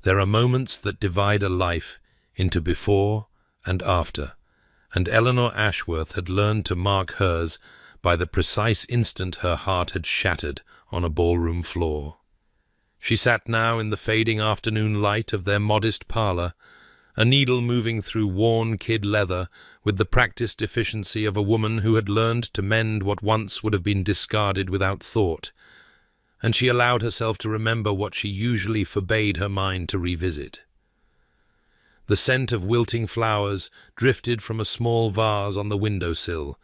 There are moments that divide a life into before and after, and Eleanor Ashworth had learned to mark hers by the precise instant her heart had shattered on a ballroom floor. She sat now in the fading afternoon light of their modest parlour, a needle moving through worn kid leather with the practiced efficiency of a woman who had learned to mend what once would have been discarded without thought, and she allowed herself to remember what she usually forbade her mind to revisit. The scent of wilting flowers drifted from a small vase on the window-sill,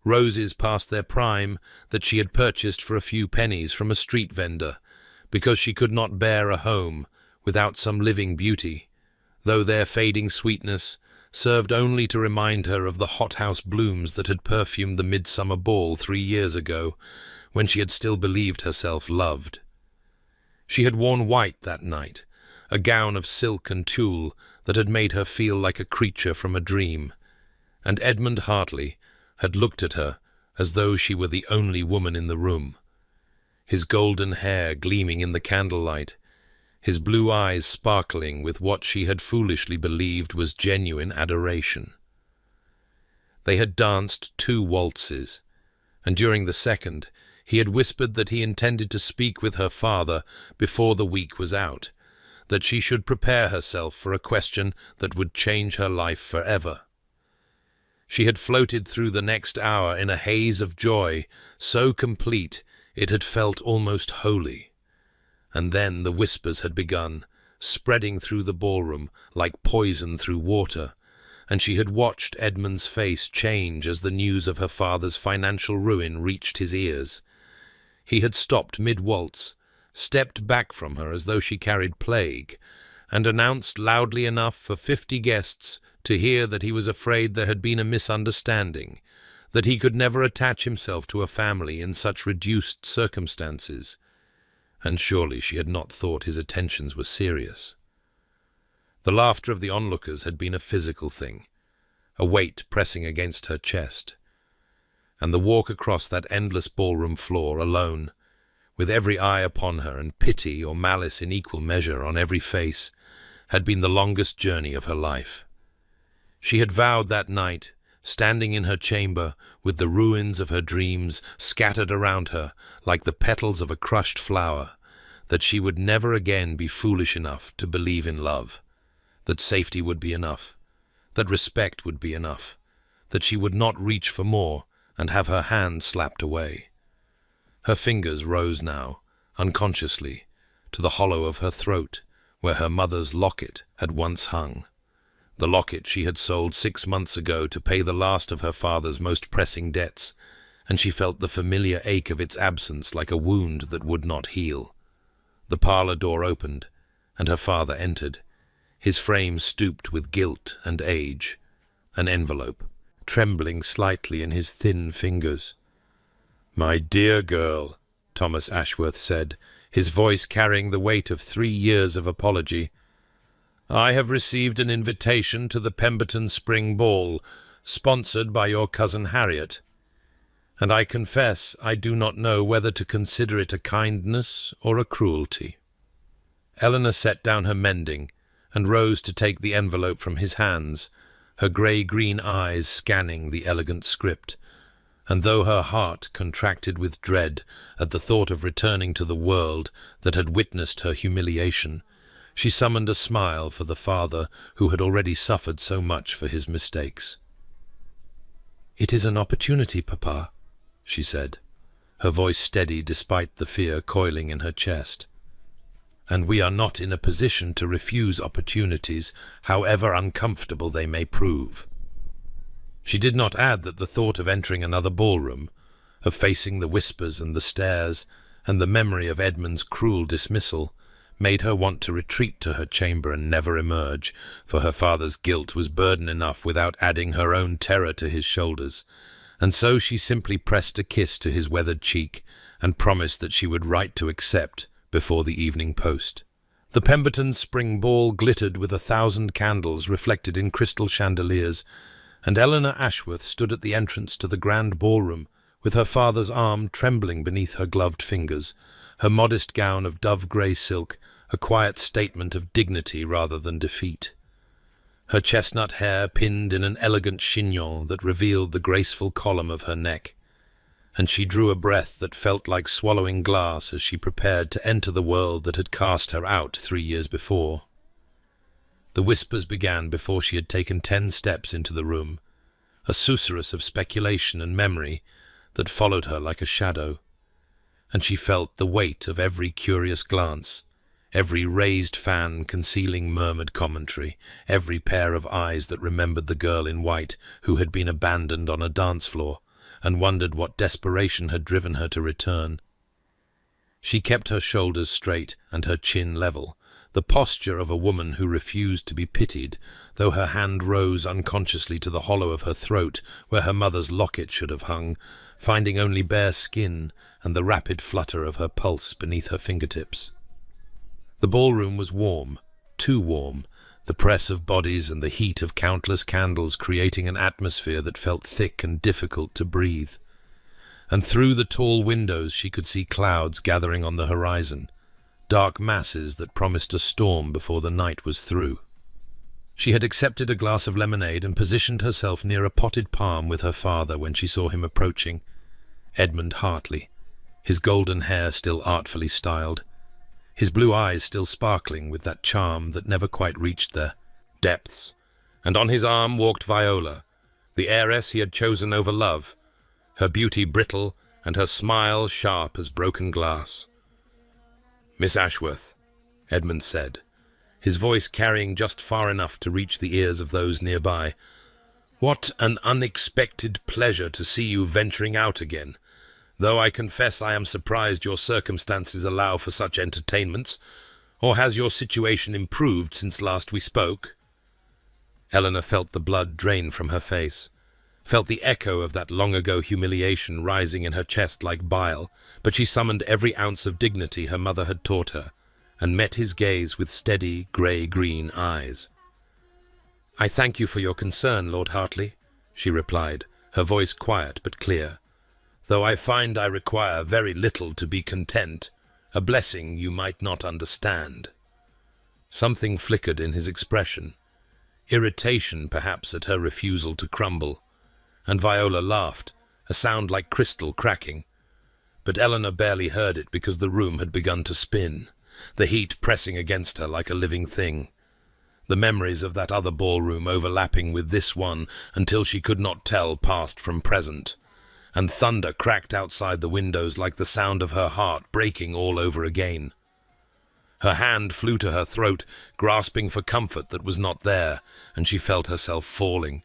roses past their prime that she had purchased for a few pennies from a street vendor, because she could not bear a home without some living beauty, though their fading sweetness served only to remind her of the hothouse blooms that had perfumed the midsummer ball 3 years ago, when she had still believed herself loved. She had worn white that night, a gown of silk and tulle that had made her feel like a creature from a dream, and Edmund Hartley had looked at her as though she were the only woman in the room, his golden hair gleaming in the candlelight, his blue eyes sparkling with what she had foolishly believed was genuine adoration. They had danced 2 waltzes, and during the second he had whispered that he intended to speak with her father before the week was out, that she should prepare herself for a question that would change her life forever. She had floated through the next hour in a haze of joy, so complete it had felt almost holy. And then the whispers had begun, spreading through the ballroom like poison through water, and she had watched Edmund's face change as the news of her father's financial ruin reached his ears. He had stopped mid-waltz, stepped back from her as though she carried plague, and announced loudly enough for 50 guests to hear that he was afraid there had been a misunderstanding, that he could never attach himself to a family in such reduced circumstances. And surely she had not thought his attentions were serious. The laughter of the onlookers had been a physical thing, a weight pressing against her chest, and the walk across that endless ballroom floor alone, with every eye upon her and pity or malice in equal measure on every face, had been the longest journey of her life. She had vowed that night, standing in her chamber with the ruins of her dreams scattered around her like the petals of a crushed flower, that she would never again be foolish enough to believe in love, that safety would be enough, that respect would be enough, that she would not reach for more and have her hand slapped away. Her fingers rose now, unconsciously, to the hollow of her throat, where her mother's locket had once hung. The locket she had sold 6 months ago to pay the last of her father's most pressing debts, and she felt the familiar ache of its absence like a wound that would not heal. The parlour door opened, and her father entered, his frame stooped with guilt and age, an envelope trembling slightly in his thin fingers. "My dear girl," Thomas Ashworth said, his voice carrying the weight of 3 years of apology, "I have received an invitation to the Pemberton Spring Ball, sponsored by your cousin Harriet, and I confess I do not know whether to consider it a kindness or a cruelty." Eleanor set down her mending and rose to take the envelope from his hands, her grey-green eyes scanning the elegant script, and though her heart contracted with dread at the thought of returning to the world that had witnessed her humiliation, she summoned a smile for the father who had already suffered so much for his mistakes. "It is an opportunity, Papa," she said, her voice steady despite the fear coiling in her chest. "And we are not in a position to refuse opportunities, however uncomfortable they may prove." She did not add that the thought of entering another ballroom, of facing the whispers and the stares, and the memory of Edmund's cruel dismissal, made her want to retreat to her chamber and never emerge, for her father's guilt was burden enough without adding her own terror to his shoulders, and so she simply pressed a kiss to his weathered cheek and promised that she would write to accept before the evening post. The Pemberton Spring Ball glittered with 1,000 candles reflected in crystal chandeliers, and Eleanor Ashworth stood at the entrance to the grand ballroom, with her father's arm trembling beneath her gloved fingers, her modest gown of dove-grey silk a quiet statement of dignity rather than defeat. Her chestnut hair pinned in an elegant chignon that revealed the graceful column of her neck, and she drew a breath that felt like swallowing glass as she prepared to enter the world that had cast her out 3 years before. The whispers began before she had taken 10 steps into the room, a susurrus of speculation and memory that followed her like a shadow, and she felt the weight of every curious glance, every raised fan concealing murmured commentary, every pair of eyes that remembered the girl in white who had been abandoned on a dance floor and wondered what desperation had driven her to return. She kept her shoulders straight and her chin level, the posture of a woman who refused to be pitied, though her hand rose unconsciously to the hollow of her throat where her mother's locket should have hung, finding only bare skin and the rapid flutter of her pulse beneath her fingertips. The ballroom was warm, too warm, the press of bodies and the heat of countless candles creating an atmosphere that felt thick and difficult to breathe. And through the tall windows she could see clouds gathering on the horizon, dark masses that promised a storm before the night was through. She had accepted a glass of lemonade and positioned herself near a potted palm with her father when she saw him approaching, Edmund Hartley, his golden hair still artfully styled, his blue eyes still sparkling with that charm that never quite reached their depths, and on his arm walked Viola, the heiress he had chosen over love, her beauty brittle and her smile sharp as broken glass. "Miss Ashworth," Edmund said, his voice carrying just far enough to reach the ears of those nearby, "what an unexpected pleasure to see you venturing out again, though I confess I am surprised your circumstances allow for such entertainments. Or has your situation improved since last we spoke?" Eleanor felt the blood drain from her face, felt the echo of that long-ago humiliation rising in her chest like bile, but she summoned every ounce of dignity her mother had taught her, and met his gaze with steady, grey-green eyes. "I thank you for your concern, Lord Hartley," she replied, her voice quiet but clear, "though I find I require very little to be content, a blessing you might not understand." Something flickered in his expression, irritation perhaps at her refusal to crumble, and Viola laughed, a sound like crystal cracking. But Eleanor barely heard it because the room had begun to spin, the heat pressing against her like a living thing, the memories of that other ballroom overlapping with this one until she could not tell past from present, and thunder cracked outside the windows like the sound of her heart breaking all over again. Her hand flew to her throat, grasping for comfort that was not there, and she felt herself falling,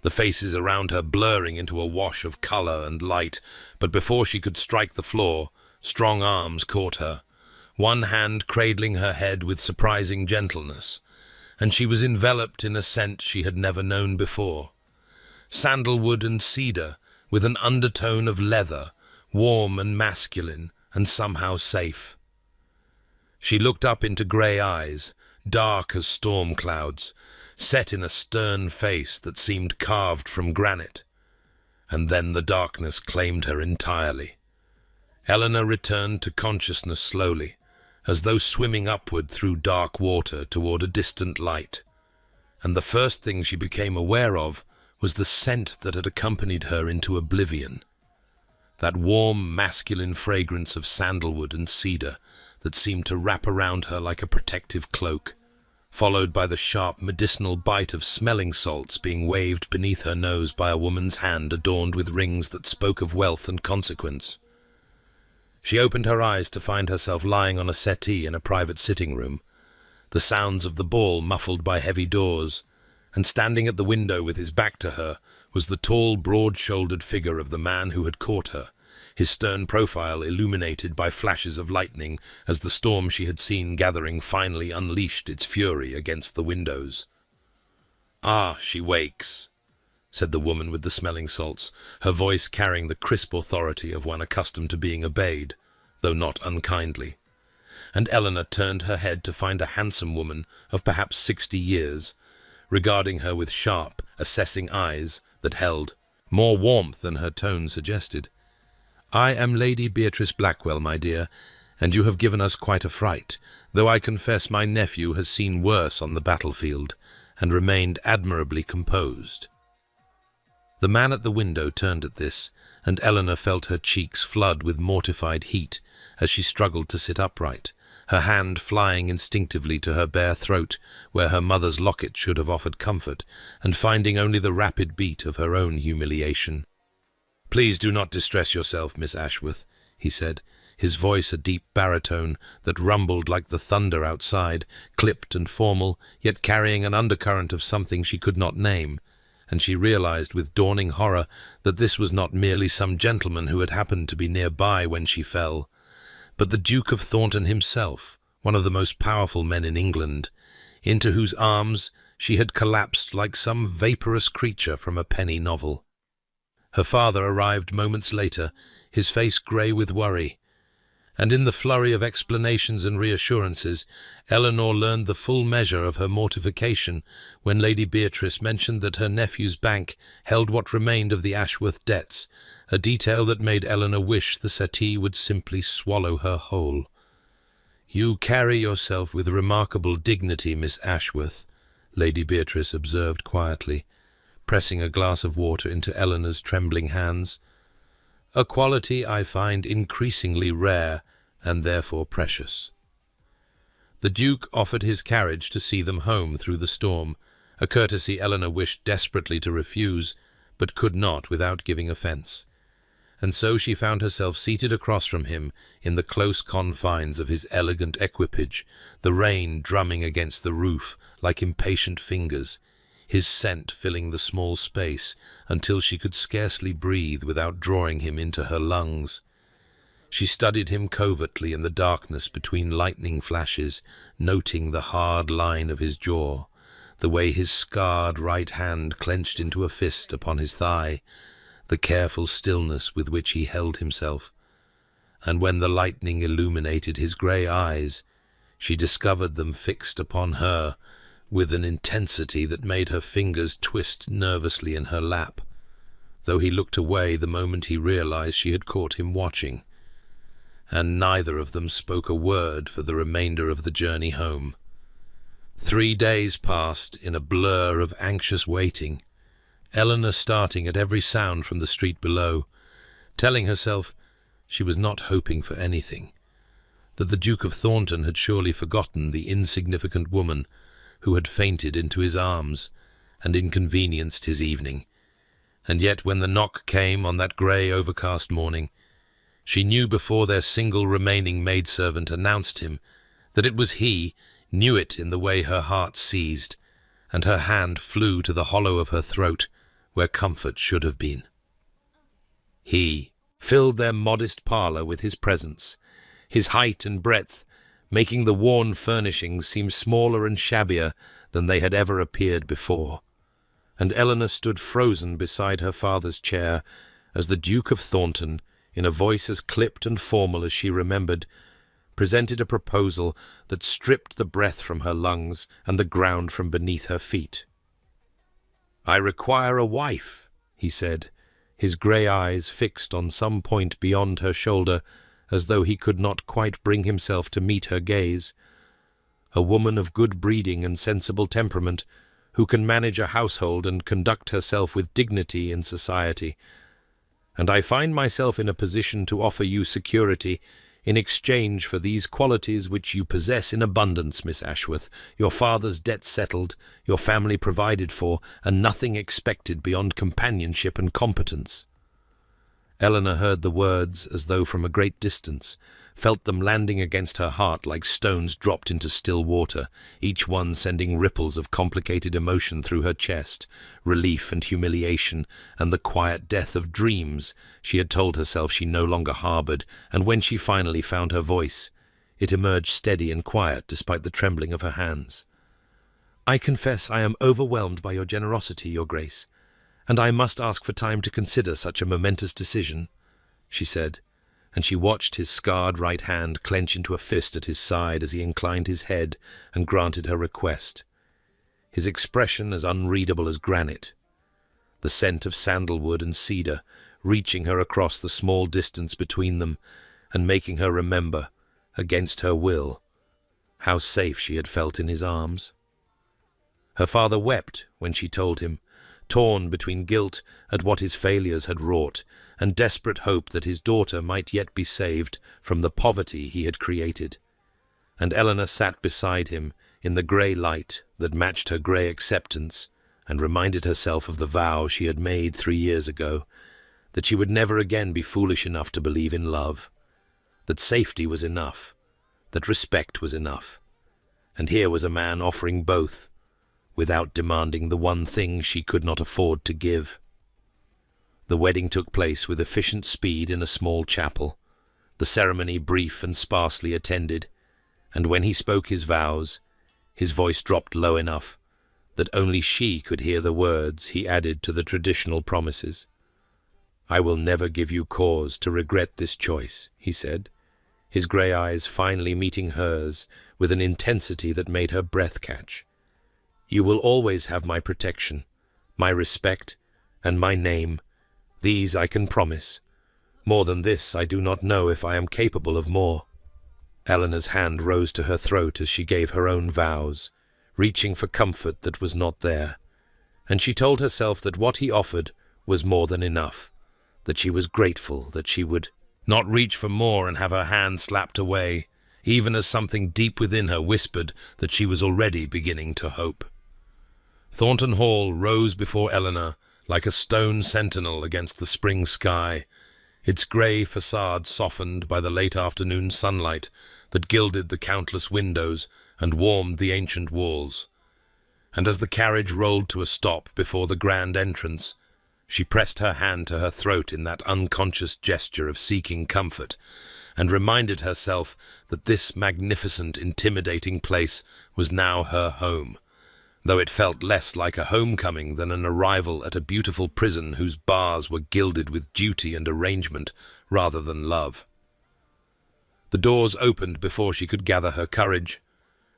the faces around her blurring into a wash of colour and light, but before she could strike the floor, strong arms caught her, one hand cradling her head with surprising gentleness, and she was enveloped in a scent she had never known before. Sandalwood and cedar, with an undertone of leather, warm and masculine, and somehow safe. She looked up into grey eyes, dark as storm clouds, set in a stern face that seemed carved from granite, and then the darkness claimed her entirely. Eleanor returned to consciousness slowly, as though swimming upward through dark water toward a distant light, and the first thing she became aware of was the scent that had accompanied her into oblivion, that warm, masculine fragrance of sandalwood and cedar that seemed to wrap around her like a protective cloak, followed by the sharp medicinal bite of smelling salts being waved beneath her nose by a woman's hand adorned with rings that spoke of wealth and consequence. She opened her eyes to find herself lying on a settee in a private sitting room, the sounds of the ball muffled by heavy doors, and standing at the window with his back to her was the tall, broad-shouldered figure of the man who had caught her, his stern profile illuminated by flashes of lightning as the storm she had seen gathering finally unleashed its fury against the windows. "Ah, she wakes," said the woman with the smelling salts, her voice carrying the crisp authority of one accustomed to being obeyed, though not unkindly. And Eleanor turned her head to find a handsome woman of perhaps 60 years, regarding her with sharp, assessing eyes that held more warmth than her tone suggested. "I am Lady Beatrice Blackwell, my dear, and you have given us quite a fright, though I confess my nephew has seen worse on the battlefield, and remained admirably composed." The man at the window turned at this, and Eleanor felt her cheeks flood with mortified heat as she struggled to sit upright, her hand flying instinctively to her bare throat, where her mother's locket should have offered comfort, and finding only the rapid beat of her own humiliation. "Please do not distress yourself, Miss Ashworth," he said, his voice a deep baritone that rumbled like the thunder outside, clipped and formal, yet carrying an undercurrent of something she could not name, and she realized with dawning horror that this was not merely some gentleman who had happened to be nearby when she fell, but the Duke of Thornton himself, one of the most powerful men in England, into whose arms she had collapsed like some vaporous creature from a penny novel. Her father arrived moments later, his face grey with worry, and in the flurry of explanations and reassurances, Eleanor learned the full measure of her mortification when Lady Beatrice mentioned that her nephew's bank held what remained of the Ashworth debts, a detail that made Eleanor wish the settee would simply swallow her whole. "You carry yourself with remarkable dignity, Miss Ashworth," Lady Beatrice observed quietly, pressing a glass of water into Eleanor's trembling hands. "A quality I find increasingly rare and therefore precious." The Duke offered his carriage to see them home through the storm, a courtesy Eleanor wished desperately to refuse, but could not without giving offence. And so she found herself seated across from him in the close confines of his elegant equipage, the rain drumming against the roof like impatient fingers, his scent filling the small space until she could scarcely breathe without drawing him into her lungs. She studied him covertly in the darkness between lightning flashes, noting the hard line of his jaw, the way his scarred right hand clenched into a fist upon his thigh, the careful stillness with which he held himself. And when the lightning illuminated his grey eyes, she discovered them fixed upon her with an intensity that made her fingers twist nervously in her lap, though he looked away the moment he realized she had caught him watching, and neither of them spoke a word for the remainder of the journey home. 3 days passed in a blur of anxious waiting, Eleanor starting at every sound from the street below, telling herself she was not hoping for anything, that the Duke of Thornton had surely forgotten the insignificant woman who had fainted into his arms and inconvenienced his evening. And yet when the knock came on that grey overcast morning, she knew before their single remaining maidservant announced him that it was he, knew it in the way her heart seized, and her hand flew to the hollow of her throat where comfort should have been. He filled their modest parlour with his presence, his height and breadth making the worn furnishings seem smaller and shabbier than they had ever appeared before, and Eleanor stood frozen beside her father's chair as the Duke of Thornton, in a voice as clipped and formal as she remembered, presented a proposal that stripped the breath from her lungs and the ground from beneath her feet. "I require a wife," he said, his grey eyes fixed on some point beyond her shoulder, as though he could not quite bring himself to meet her gaze. "A woman of good breeding and sensible temperament, who can manage a household and conduct herself with dignity in society. And I find myself in a position to offer you security in exchange for these qualities which you possess in abundance, Miss Ashworth, your father's debts settled, your family provided for, and nothing expected beyond companionship and competence." Eleanor heard the words as though from a great distance, felt them landing against her heart like stones dropped into still water, each one sending ripples of complicated emotion through her chest, relief and humiliation, and the quiet death of dreams she had told herself she no longer harboured, and when she finally found her voice, it emerged steady and quiet despite the trembling of her hands. "I confess I am overwhelmed by your generosity, Your Grace, and I must ask for time to consider such a momentous decision," she said, and she watched his scarred right hand clench into a fist at his side as he inclined his head and granted her request, his expression as unreadable as granite, the scent of sandalwood and cedar reaching her across the small distance between them and making her remember against her will. How safe she had felt in his arms. Her father wept when she told him, torn between guilt at what his failures had wrought and desperate hope that his daughter might yet be saved from the poverty he had created. And Eleanor sat beside him in the grey light that matched her grey acceptance, and reminded herself of the vow she had made 3 years ago, that she would never again be foolish enough to believe in love, that safety was enough, that respect was enough, and here was a man offering both, without demanding the one thing she could not afford to give. The wedding took place with efficient speed in a small chapel, the ceremony brief and sparsely attended, and when he spoke his vows, his voice dropped low enough that only she could hear the words he added to the traditional promises. "I will never give you cause to regret this choice," he said, his grey eyes finally meeting hers with an intensity that made her breath catch. "You will always have my protection, my respect, and my name. These I can promise. More than this I do not know if I am capable of more." Eleanor's hand rose to her throat as she gave her own vows, reaching for comfort that was not there, and she told herself that what he offered was more than enough, that she was grateful that she would not reach for more and have her hand slapped away, even as something deep within her whispered that she was already beginning to hope. Thornton Hall rose before Eleanor like a stone sentinel against the spring sky, its grey facade softened by the late afternoon sunlight that gilded the countless windows and warmed the ancient walls. And as the carriage rolled to a stop before the grand entrance, she pressed her hand to her throat in that unconscious gesture of seeking comfort, and reminded herself that this magnificent, intimidating place was now her home, though it felt less like a homecoming than an arrival at a beautiful prison whose bars were gilded with duty and arrangement rather than love. The doors opened before she could gather her courage,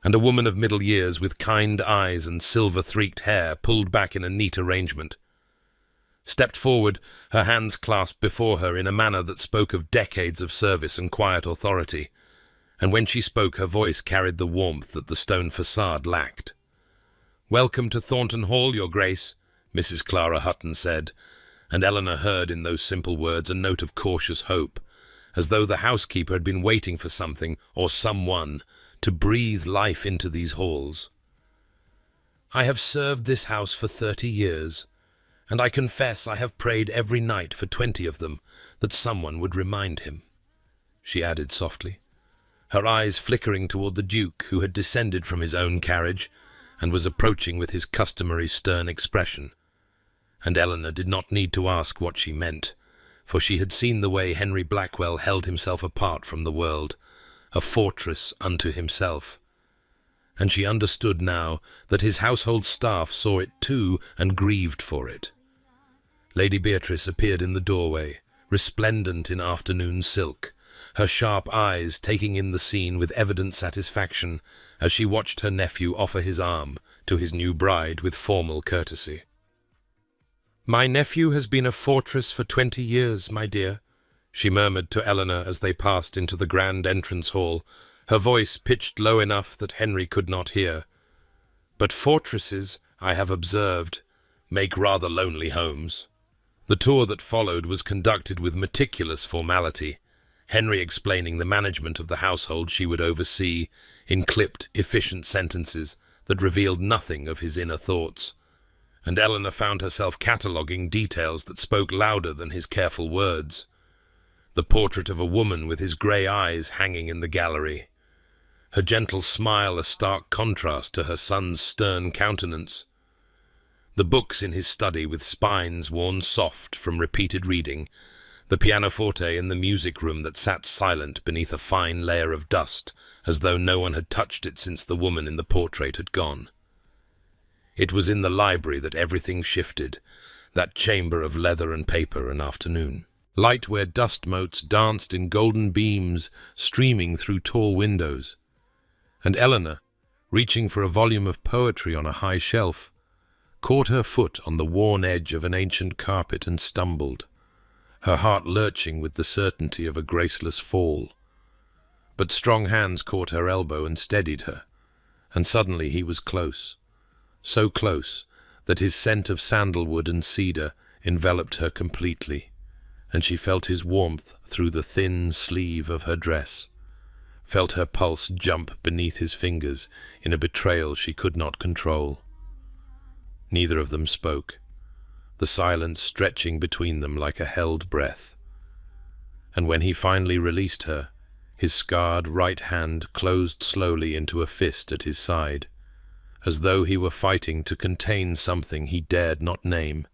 and a woman of middle years with kind eyes and silver-threaked hair pulled back in a neat arrangement, stepped forward, her hands clasped before her in a manner that spoke of decades of service and quiet authority, and when she spoke her voice carried the warmth that the stone facade lacked. "Welcome to Thornton Hall, Your Grace," Mrs. Clara Hutton said, and Eleanor heard in those simple words a note of cautious hope, as though the housekeeper had been waiting for something or someone to breathe life into these halls. "I have served this house for 30 years, and I confess I have prayed every night for 20 of them that someone would remind him," she added softly, her eyes flickering toward the Duke, who had descended from his own carriage and was approaching with his customary stern expression. And Eleanor did not need to ask what she meant, for she had seen the way Henry Blackwell held himself apart from the world, a fortress unto himself. And she understood now that his household staff saw it too and grieved for it. Lady Beatrice appeared in the doorway, resplendent in afternoon silk, her sharp eyes taking in the scene with evident satisfaction as she watched her nephew offer his arm to his new bride with formal courtesy. "My nephew has been a fortress for 20 years, my dear," she murmured to Eleanor as they passed into the grand entrance hall, her voice pitched low enough that Henry could not hear. "But fortresses, I have observed, make rather lonely homes." The tour that followed was conducted with meticulous formality, Henry explaining the management of the household she would oversee in clipped, efficient sentences that revealed nothing of his inner thoughts, and Eleanor found herself cataloguing details that spoke louder than his careful words. The portrait of a woman with his grey eyes hanging in the gallery, her gentle smile a stark contrast to her son's stern countenance, the books in his study with spines worn soft from repeated reading, the pianoforte in the music room that sat silent beneath a fine layer of dust, as though no one had touched it since the woman in the portrait had gone. It was in the library that everything shifted, that chamber of leather and paper and afternoon. Light where dust motes danced in golden beams streaming through tall windows. And Eleanor, reaching for a volume of poetry on a high shelf, caught her foot on the worn edge of an ancient carpet and stumbled, her heart lurching with the certainty of a graceless fall. but strong hands caught her elbow and steadied her, and suddenly he was close, so close that his scent of sandalwood and cedar enveloped her completely, and she felt his warmth through the thin sleeve of her dress, felt her pulse jump beneath his fingers in a betrayal she could not control. Neither of them spoke, the silence stretching between them like a held breath. And when he finally released her, his scarred right hand closed slowly into a fist at his side, as though he were fighting to contain something he dared not name,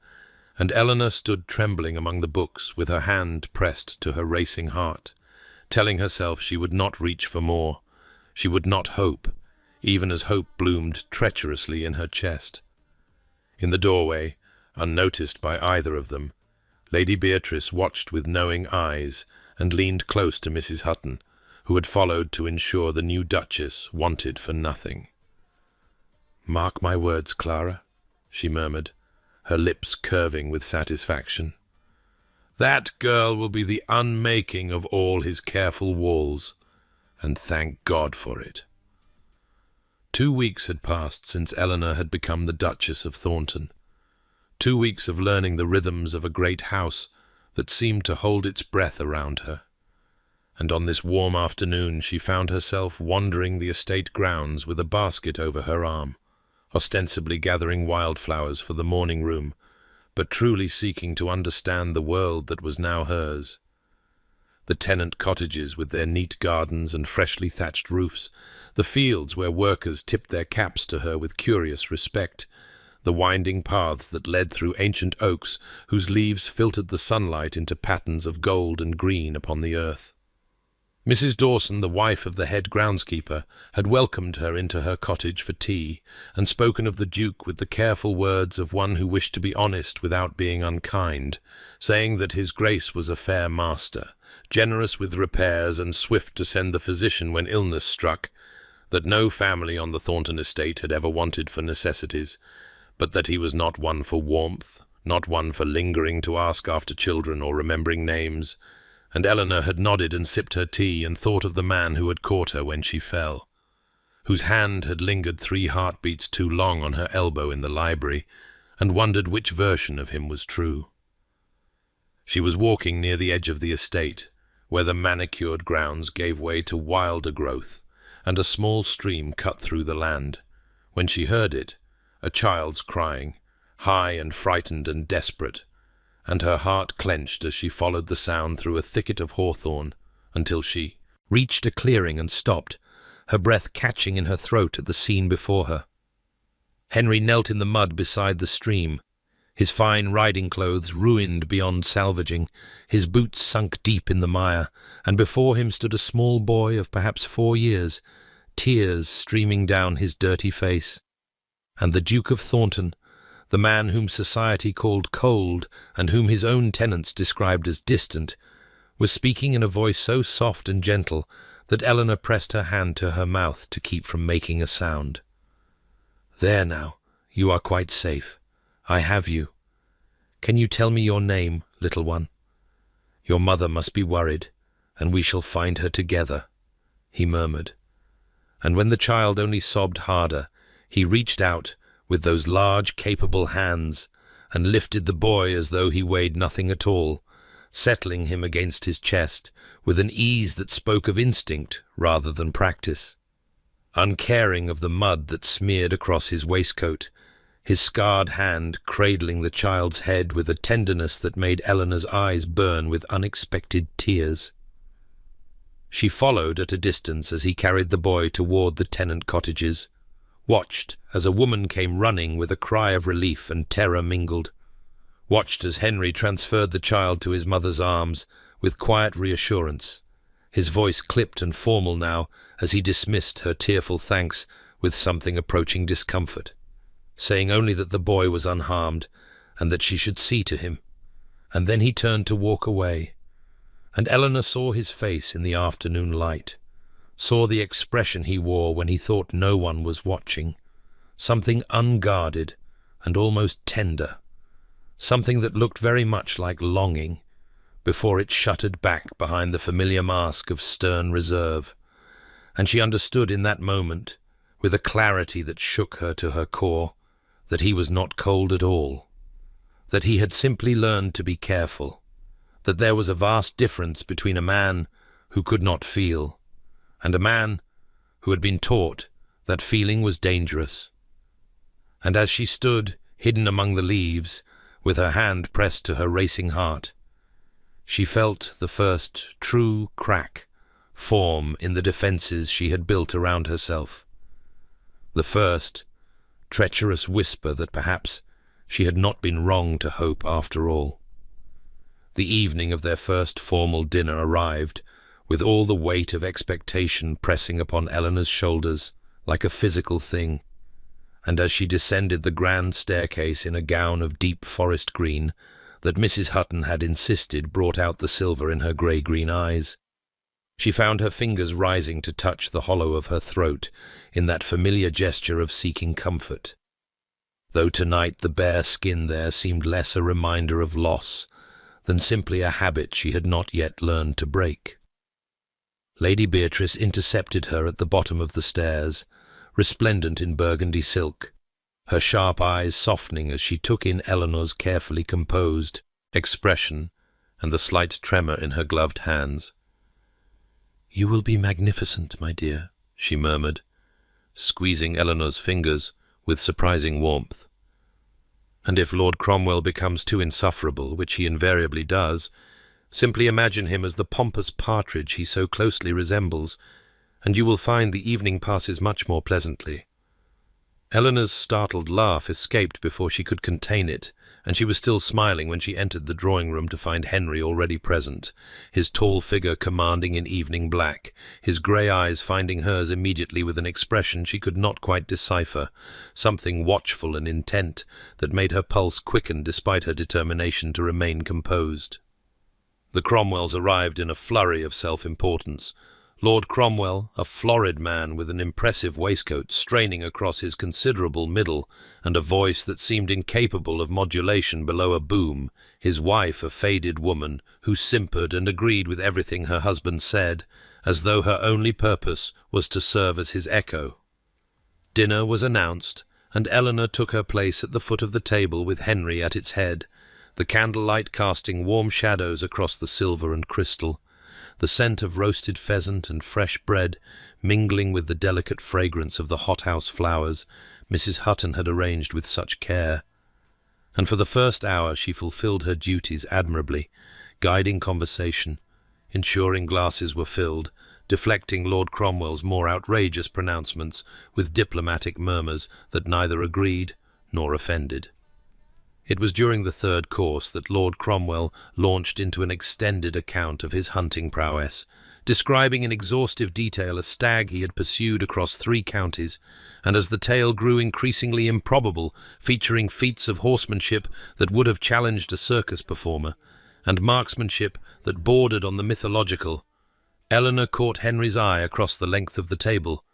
and Eleanor stood trembling among the books with her hand pressed to her racing heart, telling herself she would not reach for more, she would not hope, even as hope bloomed treacherously in her chest. In the doorway, unnoticed by either of them, Lady Beatrice watched with knowing eyes and leaned close to Mrs. Hutton, who had followed to ensure the new Duchess wanted for nothing. "Mark my words, Clara," she murmured, her lips curving with satisfaction. "That girl will be the unmaking of all his careful walls, and thank God for it." 2 weeks had passed since Eleanor had become the Duchess of Thornton. 2 weeks of learning the rhythms of a great house that seemed to hold its breath around her. And on this warm afternoon she found herself wandering the estate grounds with a basket over her arm, ostensibly gathering wildflowers for the morning room, but truly seeking to understand the world that was now hers. The tenant cottages with their neat gardens and freshly thatched roofs, the fields where workers tipped their caps to her with curious respect, the winding paths that led through ancient oaks whose leaves filtered the sunlight into patterns of gold and green upon the earth. Mrs. Dawson, the wife of the head groundskeeper, had welcomed her into her cottage for tea, and spoken of the Duke with the careful words of one who wished to be honest without being unkind, saying that his Grace was a fair master, generous with repairs and swift to send the physician when illness struck, that no family on the Thornton estate had ever wanted for necessities, but that he was not one for warmth, not one for lingering to ask after children or remembering names, and Eleanor had nodded and sipped her tea and thought of the man who had caught her when she fell, whose hand had lingered 3 heartbeats too long on her elbow in the library, and wondered which version of him was true. She was walking near the edge of the estate, where the manicured grounds gave way to wilder growth, and a small stream cut through the land, when she heard it, a child's crying, high and frightened and desperate, and her heart clenched as she followed the sound through a thicket of hawthorn until she reached a clearing and stopped, her breath catching in her throat at the scene before her. Henry knelt in the mud beside the stream, his fine riding clothes ruined beyond salvaging, his boots sunk deep in the mire, and before him stood a small boy of perhaps 4 years, tears streaming down his dirty face. And the Duke of Thornton, the man whom society called cold and whom his own tenants described as distant, was speaking in a voice so soft and gentle that Eleanor pressed her hand to her mouth to keep from making a sound. "There now, you are quite safe. I have you. Can you tell me your name, little one? Your mother must be worried, and we shall find her together," he murmured. And when the child only sobbed harder, he reached out with those large, capable hands, and lifted the boy as though he weighed nothing at all, settling him against his chest with an ease that spoke of instinct rather than practice. Uncaring of the mud that smeared across his waistcoat, his scarred hand cradling the child's head with a tenderness that made Eleanor's eyes burn with unexpected tears. She followed at a distance as he carried the boy toward the tenant cottages, watched as a woman came running with a cry of relief and terror mingled, watched as Henry transferred the child to his mother's arms with quiet reassurance, his voice clipped and formal now as he dismissed her tearful thanks with something approaching discomfort, saying only that the boy was unharmed and that she should see to him, and then he turned to walk away, and Eleanor saw his face in the afternoon light, saw the expression he wore when he thought no one was watching, something unguarded and almost tender, something that looked very much like longing, before it shuttered back behind the familiar mask of stern reserve, and she understood in that moment, with a clarity that shook her to her core, that he was not cold at all, that he had simply learned to be careful, that there was a vast difference between a man who could not feel and a man who had been taught that feeling was dangerous. And as she stood, hidden among the leaves, with her hand pressed to her racing heart, she felt the first true crack form in the defences she had built around herself, the first treacherous whisper that perhaps she had not been wrong to hope after all. The evening of their first formal dinner arrived, with all the weight of expectation pressing upon Eleanor's shoulders like a physical thing, and as she descended the grand staircase in a gown of deep forest green that Mrs. Hutton had insisted brought out the silver in her grey-green eyes, she found her fingers rising to touch the hollow of her throat in that familiar gesture of seeking comfort, though tonight the bare skin there seemed less a reminder of loss than simply a habit she had not yet learned to break. Lady Beatrice intercepted her at the bottom of the stairs, resplendent in burgundy silk, her sharp eyes softening as she took in Eleanor's carefully composed expression and the slight tremor in her gloved hands. "You will be magnificent, my dear," she murmured, squeezing Eleanor's fingers with surprising warmth. "And if Lord Cromwell becomes too insufferable, which he invariably does, simply imagine him as the pompous partridge he so closely resembles, and you will find the evening passes much more pleasantly." Eleanor's startled laugh escaped before she could contain it, and she was still smiling when she entered the drawing-room to find Henry already present, his tall figure commanding in evening black, his grey eyes finding hers immediately with an expression she could not quite decipher, something watchful and intent that made her pulse quicken despite her determination to remain composed. The Cromwells arrived in a flurry of self-importance. Lord Cromwell, a florid man with an impressive waistcoat straining across his considerable middle and a voice that seemed incapable of modulation below a boom, his wife a faded woman who simpered and agreed with everything her husband said, as though her only purpose was to serve as his echo. Dinner was announced, and Eleanor took her place at the foot of the table with Henry at its head, the candlelight casting warm shadows across the silver and crystal, the scent of roasted pheasant and fresh bread mingling with the delicate fragrance of the hothouse flowers Mrs. Hutton had arranged with such care. And for the first hour she fulfilled her duties admirably, guiding conversation, ensuring glasses were filled, deflecting Lord Cromwell's more outrageous pronouncements with diplomatic murmurs that neither agreed nor offended. It was during the third course that Lord Cromwell launched into an extended account of his hunting prowess, describing in exhaustive detail a stag he had pursued across 3 counties, and as the tale grew increasingly improbable, featuring feats of horsemanship that would have challenged a circus performer, and marksmanship that bordered on the mythological, Eleanor caught Henry's eye across the length of the table,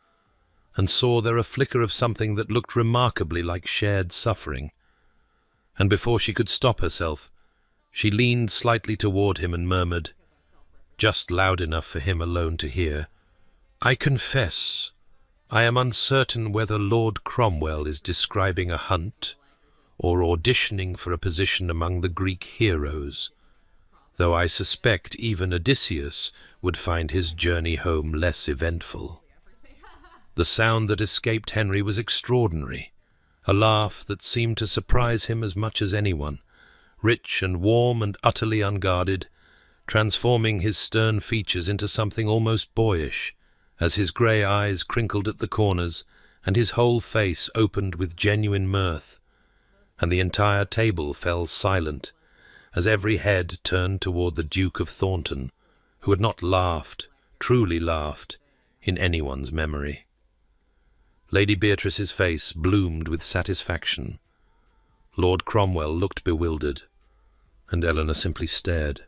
and saw there a flicker of something that looked remarkably like shared suffering. And before she could stop herself, she leaned slightly toward him and murmured, just loud enough for him alone to hear, "I confess, I am uncertain whether Lord Cromwell is describing a hunt or auditioning for a position among the Greek heroes, though I suspect even Odysseus would find his journey home less eventful." The sound that escaped Henry was extraordinary, a laugh that seemed to surprise him as much as anyone, rich and warm and utterly unguarded, transforming his stern features into something almost boyish, as his grey eyes crinkled at the corners and his whole face opened with genuine mirth, and the entire table fell silent as every head turned toward the Duke of Thornton, who had not laughed, truly laughed, in anyone's memory. Lady Beatrice's face bloomed with satisfaction. Lord Cromwell looked bewildered, and Eleanor simply stared,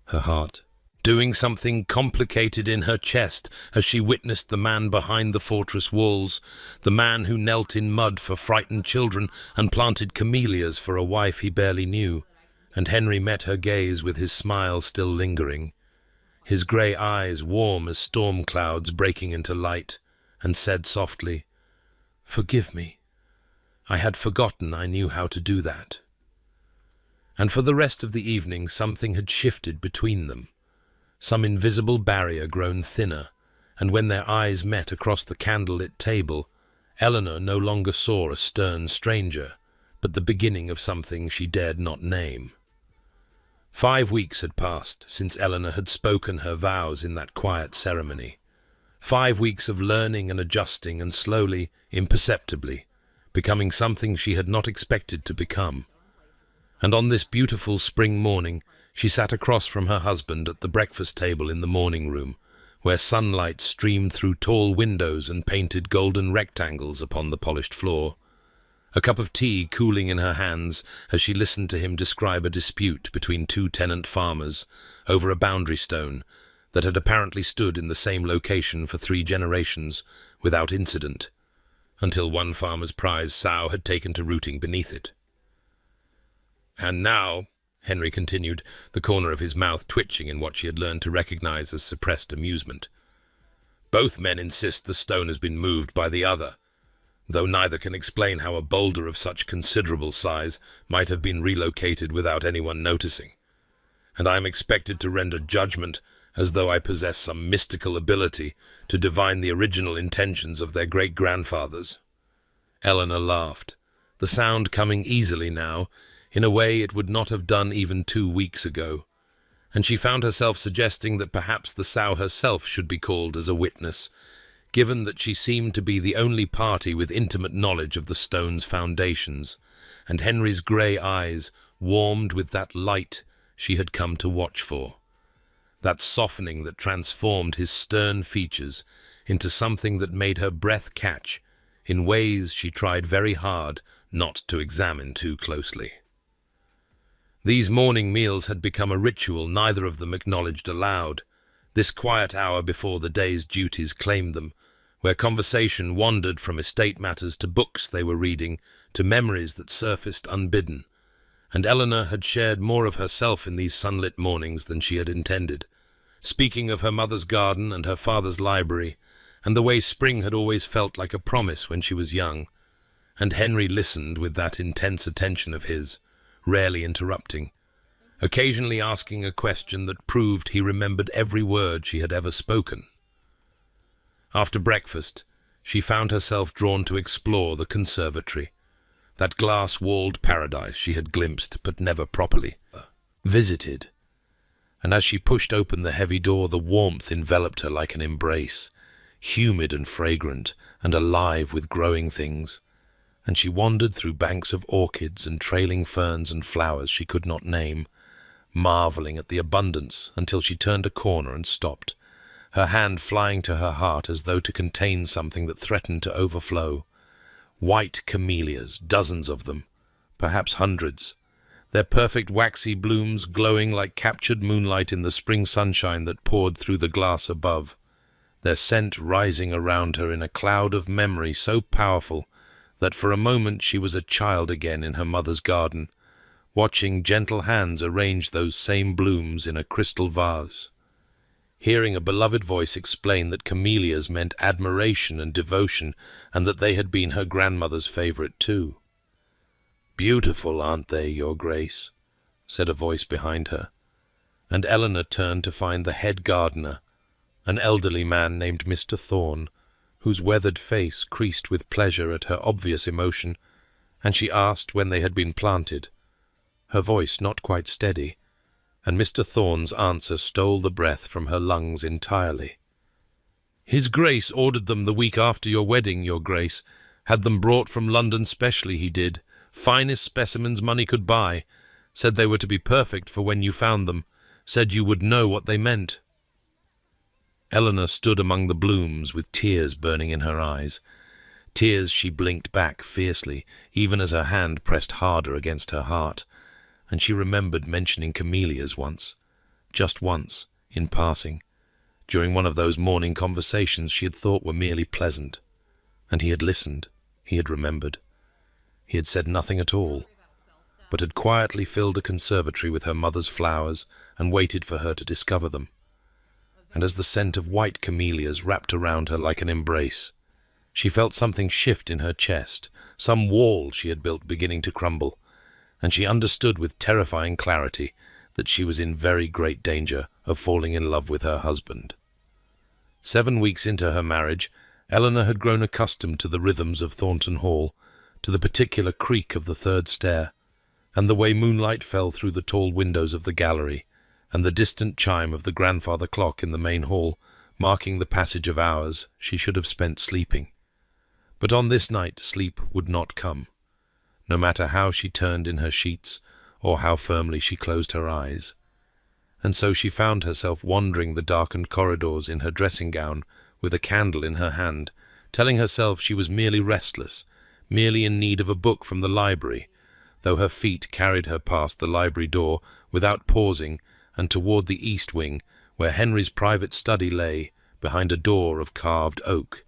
her heart doing something complicated in her chest as she witnessed the man behind the fortress walls, the man who knelt in mud for frightened children and planted camellias for a wife he barely knew, and Henry met her gaze with his smile still lingering. his grey eyes warm as storm clouds breaking into light, and said softly, "Forgive me. I had forgotten I knew how to do that." And for the rest of the evening something had shifted between them, some invisible barrier grown thinner, and when their eyes met across the candlelit table, Eleanor no longer saw a stern stranger, but the beginning of something she dared not name. 5 weeks had passed since Eleanor had spoken her vows in that quiet ceremony. 5 weeks of learning and adjusting and slowly, imperceptibly, becoming something she had not expected to become. And on this beautiful spring morning, she sat across from her husband at the breakfast table in the morning room, where sunlight streamed through tall windows and painted golden rectangles upon the polished floor, a cup of tea cooling in her hands as she listened to him describe a dispute between 2 tenant farmers over a boundary stone that had apparently stood in the same location for 3 generations without incident, until one farmer's prize sow had taken to rooting beneath it. "And now," Henry continued, the corner of his mouth twitching in what she had learned to recognize as suppressed amusement, "both men insist the stone has been moved by the other, though neither can explain how a boulder of such considerable size might have been relocated without anyone noticing. And I am expected to render judgment as though I possess some mystical ability to divine the original intentions of their great-grandfathers." Eleanor laughed, the sound coming easily now, in a way it would not have done even 2 weeks ago, and she found herself suggesting that perhaps the sow herself should be called as a witness, given that she seemed to be the only party with intimate knowledge of the stone's foundations, and Henry's grey eyes warmed with that light she had come to watch for, that softening that transformed his stern features into something that made her breath catch in ways she tried very hard not to examine too closely. These morning meals had become a ritual neither of them acknowledged aloud, this quiet hour before the day's duties claimed them, where conversation wandered from estate matters to books they were reading, to memories that surfaced unbidden, and Eleanor had shared more of herself in these sunlit mornings than she had intended, speaking of her mother's garden and her father's library, and the way spring had always felt like a promise when she was young, and Henry listened with that intense attention of his, rarely interrupting, occasionally asking a question that proved he remembered every word she had ever spoken. After breakfast, she found herself drawn to explore the conservatory, that glass-walled paradise she had glimpsed but never properly visited. And as she pushed open the heavy door, the warmth enveloped her like an embrace, humid and fragrant and alive with growing things, and she wandered through banks of orchids and trailing ferns and flowers she could not name, marveling at the abundance until she turned a corner and stopped, her hand flying to her heart as though to contain something that threatened to overflow. White camellias, dozens of them, perhaps hundreds, their perfect waxy blooms glowing like captured moonlight in the spring sunshine that poured through the glass above, their scent rising around her in a cloud of memory so powerful that for a moment she was a child again in her mother's garden, watching gentle hands arrange those same blooms in a crystal vase, hearing a beloved voice explain that camellias meant admiration and devotion, and that they had been her grandmother's favorite too. "Beautiful, aren't they, Your Grace?" said a voice behind her, and Eleanor turned to find the head gardener, an elderly man named Mr. Thorne, whose weathered face creased with pleasure at her obvious emotion, and she asked when they had been planted, her voice not quite steady, and Mr. Thorne's answer stole the breath from her lungs entirely. "His Grace ordered them the week after your wedding, Your Grace. Had them brought from London specially, he did. Finest specimens money could buy. Said they were to be perfect for when you found them. Said you would know what they meant." Eleanor stood among the blooms with tears burning in her eyes. Tears she blinked back fiercely, even as her hand pressed harder against her heart, and she remembered mentioning camellias once, just once, in passing, during one of those morning conversations she had thought were merely pleasant. And he had listened, he had remembered. He had said nothing at all, but had quietly filled a conservatory with her mother's flowers and waited for her to discover them. and as the scent of white camellias wrapped around her like an embrace, she felt something shift in her chest, some wall she had built beginning to crumble, and she understood with terrifying clarity that she was in very great danger of falling in love with her husband. 7 weeks into her marriage, Eleanor had grown accustomed to the rhythms of Thornton Hall, to the particular creak of the third stair, and the way moonlight fell through the tall windows of the gallery, and the distant chime of the grandfather clock in the main hall, marking the passage of hours she should have spent sleeping. But on this night sleep would not come, no matter how she turned in her sheets or how firmly she closed her eyes. And so she found herself wandering the darkened corridors in her dressing gown with a candle in her hand, telling herself she was merely restless, merely in need of a book from the library, though her feet carried her past the library door without pausing and toward the east wing, where Henry's private study lay, behind a door of carved oak.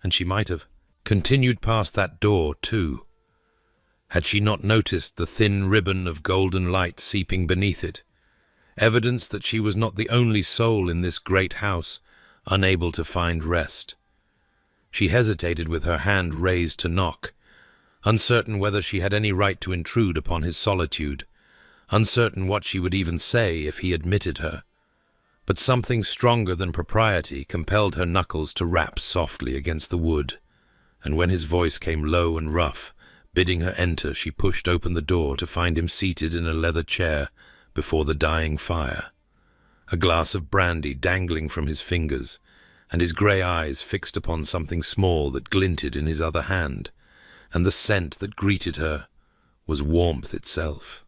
And she might have continued past that door, too, had she not noticed the thin ribbon of golden light seeping beneath it, evidence that she was not the only soul in this great house unable to find rest. She hesitated with her hand raised to knock, uncertain whether she had any right to intrude upon his solitude, uncertain what she would even say if he admitted her. But something stronger than propriety compelled her knuckles to rap softly against the wood, and when his voice came low and rough, bidding her enter, she pushed open the door to find him seated in a leather chair before the dying fire, a glass of brandy dangling from his fingers, and his grey eyes fixed upon something small that glinted in his other hand, and the scent that greeted her was warmth itself,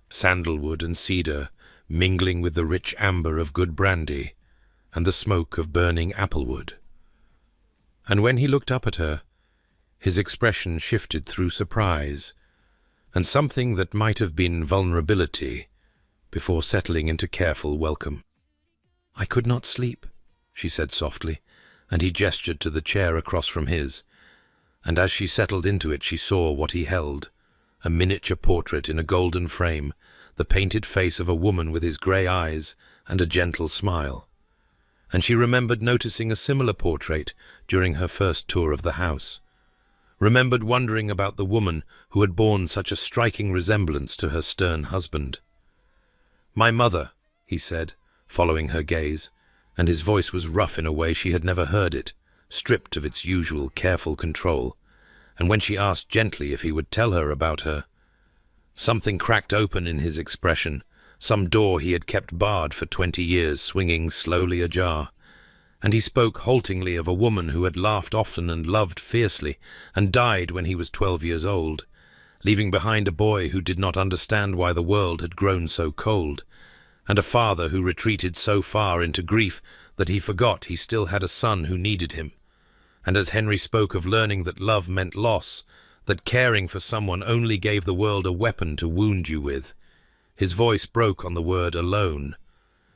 sandalwood and cedar mingling with the rich amber of good brandy and the smoke of burning applewood. And when he looked up at her, his expression shifted through surprise, and something that might have been vulnerability, before settling into careful welcome. "I could not sleep," she said softly, and he gestured to the chair across from his, and as she settled into it she saw what he held, a miniature portrait in a golden frame, the painted face of a woman with his grey eyes and a gentle smile. And she remembered noticing a similar portrait during her first tour of the house, remembered wondering about the woman who had borne such a striking resemblance to her stern husband. "My mother," he said, following her gaze, and his voice was rough in a way she had never heard it, stripped of its usual careful control, and when she asked gently if he would tell her about her, something cracked open in his expression, some door he had kept barred for 20 years swinging slowly ajar, and he spoke haltingly of a woman who had laughed often and loved fiercely, and died when he was 12 years old, leaving behind a boy who did not understand why the world had grown so cold, and a father who retreated so far into grief that he forgot he still had a son who needed him. And as Henry spoke of learning that love meant loss, that caring for someone only gave the world a weapon to wound you with, his voice broke on the word alone,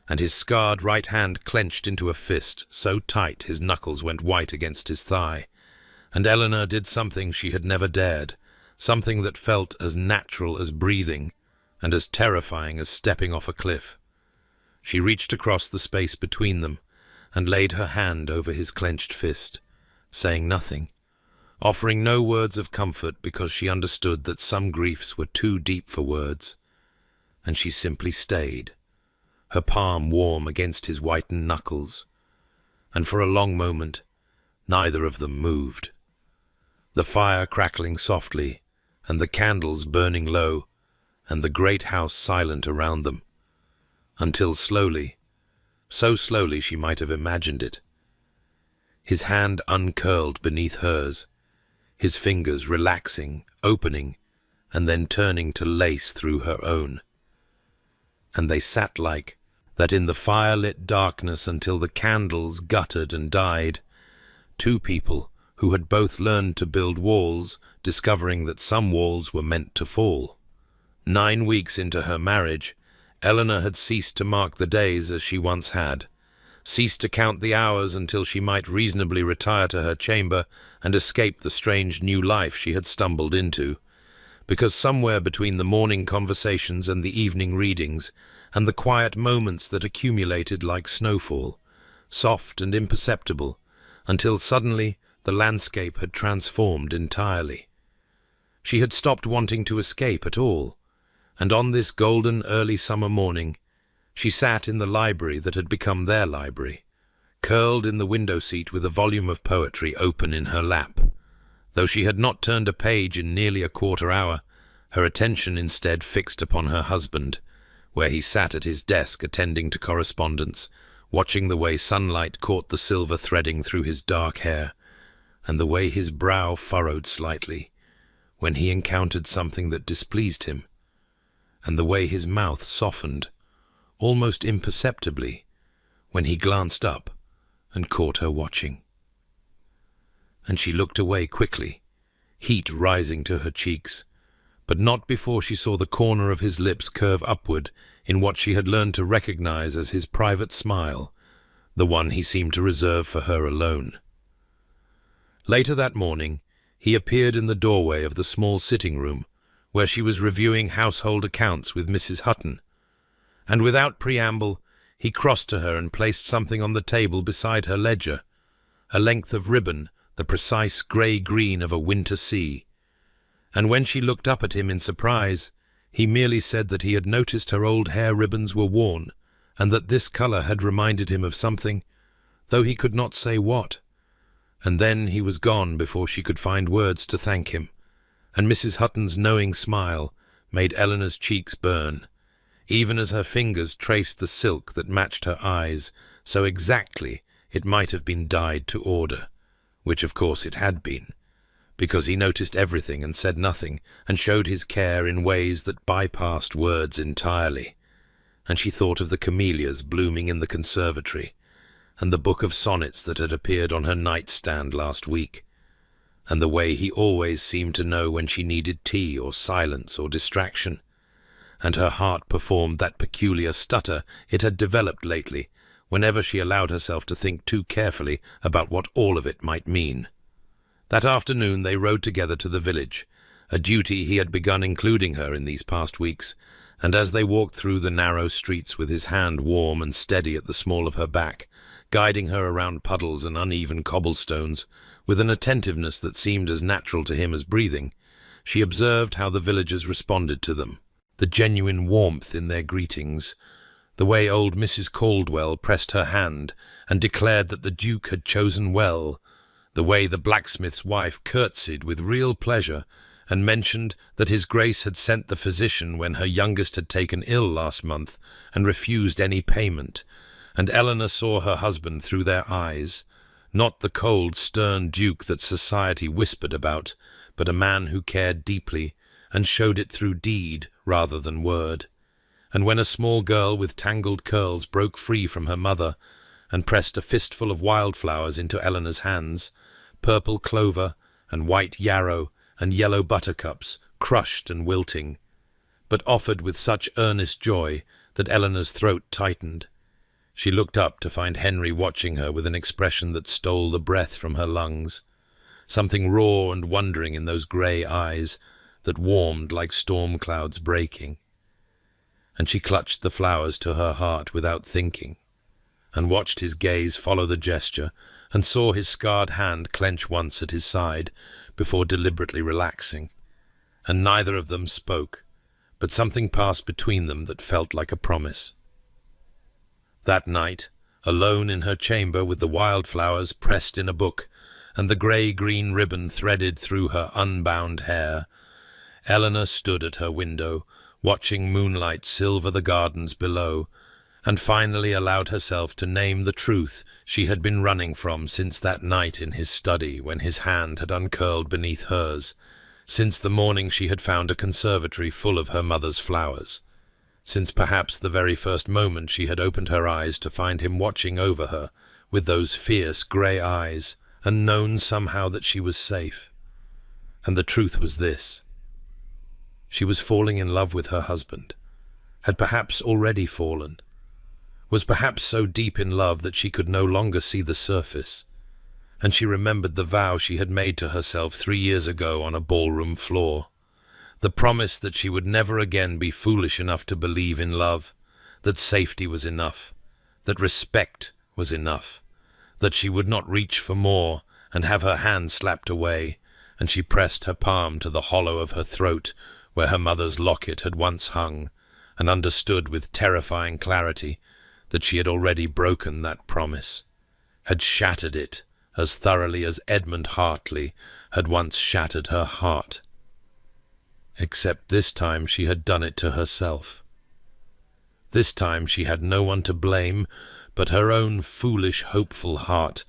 and his scarred right hand clenched into a fist so tight his knuckles went white against his thigh, and Eleanor did something she had never dared, something that felt as natural as breathing and as terrifying as stepping off a cliff. She reached across the space between them and laid her hand over his clenched fist, saying nothing, offering no words of comfort because she understood that some griefs were too deep for words, and she simply stayed, her palm warm against his whitened knuckles, and for a long moment neither of them moved, the fire crackling softly and the candles burning low and the great house silent around them, until slowly, so slowly she might have imagined it, his hand uncurled beneath hers, his fingers relaxing, opening, and then turning to lace through her own. And they sat like that in the fire-lit darkness until the candles guttered and died, two people who had both learned to build walls, discovering that some walls were meant to fall. 9 weeks into her marriage, Eleanor had ceased to mark the days as she once had, ceased to count the hours until she might reasonably retire to her chamber and escape the strange new life she had stumbled into, because somewhere between the morning conversations and the evening readings, and the quiet moments that accumulated like snowfall, soft and imperceptible, until suddenly the landscape had transformed entirely. She had stopped wanting to escape at all, and on this golden early summer morning, she sat in the library that had become their library, curled in the window seat with a volume of poetry open in her lap. Though she had not turned a page in nearly a quarter hour, her attention instead fixed upon her husband, where he sat at his desk attending to correspondence, watching the way sunlight caught the silver threading through his dark hair, and the way his brow furrowed slightly when he encountered something that displeased him, and the way his mouth softened, almost imperceptibly, when he glanced up and caught her watching. And she looked away quickly, heat rising to her cheeks, but not before she saw the corner of his lips curve upward in what she had learned to recognize as his private smile, the one he seemed to reserve for her alone. Later that morning, he appeared in the doorway of the small sitting room, where she was reviewing household accounts with Mrs. Hutton, and without preamble, he crossed to her and placed something on the table beside her ledger, a length of ribbon, the precise grey-green of a winter sea. And when she looked up at him in surprise, he merely said that he had noticed her old hair ribbons were worn, and that this colour had reminded him of something, though he could not say what. And then he was gone before she could find words to thank him, and Mrs. Hutton's knowing smile made Eleanor's cheeks burn, even as her fingers traced the silk that matched her eyes so exactly it might have been dyed to order, which of course it had been, because he noticed everything and said nothing, and showed his care in ways that bypassed words entirely. And she thought of the camellias blooming in the conservatory, and the book of sonnets that had appeared on her nightstand last week, and the way he always seemed to know when she needed tea or silence or distraction, and her heart performed that peculiar stutter it had developed lately whenever she allowed herself to think too carefully about what all of it might mean. That afternoon they rode together to the village, a duty he had begun including her in these past weeks, and as they walked through the narrow streets with his hand warm and steady at the small of her back, guiding her around puddles and uneven cobblestones, with an attentiveness that seemed as natural to him as breathing, she observed how the villagers responded to them, the genuine warmth in their greetings, the way old Mrs. Caldwell pressed her hand and declared that the Duke had chosen well, the way the blacksmith's wife curtsied with real pleasure and mentioned that His Grace had sent the physician when her youngest had taken ill last month and refused any payment, and Eleanor saw her husband through their eyes, not the cold, stern Duke that society whispered about, but a man who cared deeply and showed it through deed rather than word. And when a small girl with tangled curls broke free from her mother and pressed a fistful of wildflowers into Eleanor's hands, purple clover and white yarrow and yellow buttercups, crushed and wilting, but offered with such earnest joy that Eleanor's throat tightened. She looked up to find Henry watching her with an expression that stole the breath from her lungs, something raw and wondering in those grey eyes that warmed like storm clouds breaking. And she clutched the flowers to her heart without thinking, and watched his gaze follow the gesture, and saw his scarred hand clench once at his side before deliberately relaxing. And neither of them spoke, but something passed between them that felt like a promise. That night, alone in her chamber with the wildflowers pressed in a book, and the grey-green ribbon threaded through her unbound hair, Eleanor stood at her window, watching moonlight silver the gardens below, and finally allowed herself to name the truth she had been running from since that night in his study when his hand had uncurled beneath hers, since the morning she had found a conservatory full of her mother's flowers, since perhaps the very first moment she had opened her eyes to find him watching over her with those fierce grey eyes, and known somehow that she was safe. And the truth was this: she was falling in love with her husband, had perhaps already fallen, was perhaps so deep in love that she could no longer see the surface, and she remembered the vow she had made to herself 3 years ago on a ballroom floor, the promise that she would never again be foolish enough to believe in love, that safety was enough, that respect was enough, that she would not reach for more and have her hand slapped away, and she pressed her palm to the hollow of her throat where her mother's locket had once hung, and understood with terrifying clarity that she had already broken that promise, had shattered it as thoroughly as Edmund Hartley had once shattered her heart. Except this time she had done it to herself. This time she had no one to blame but her own foolish, hopeful heart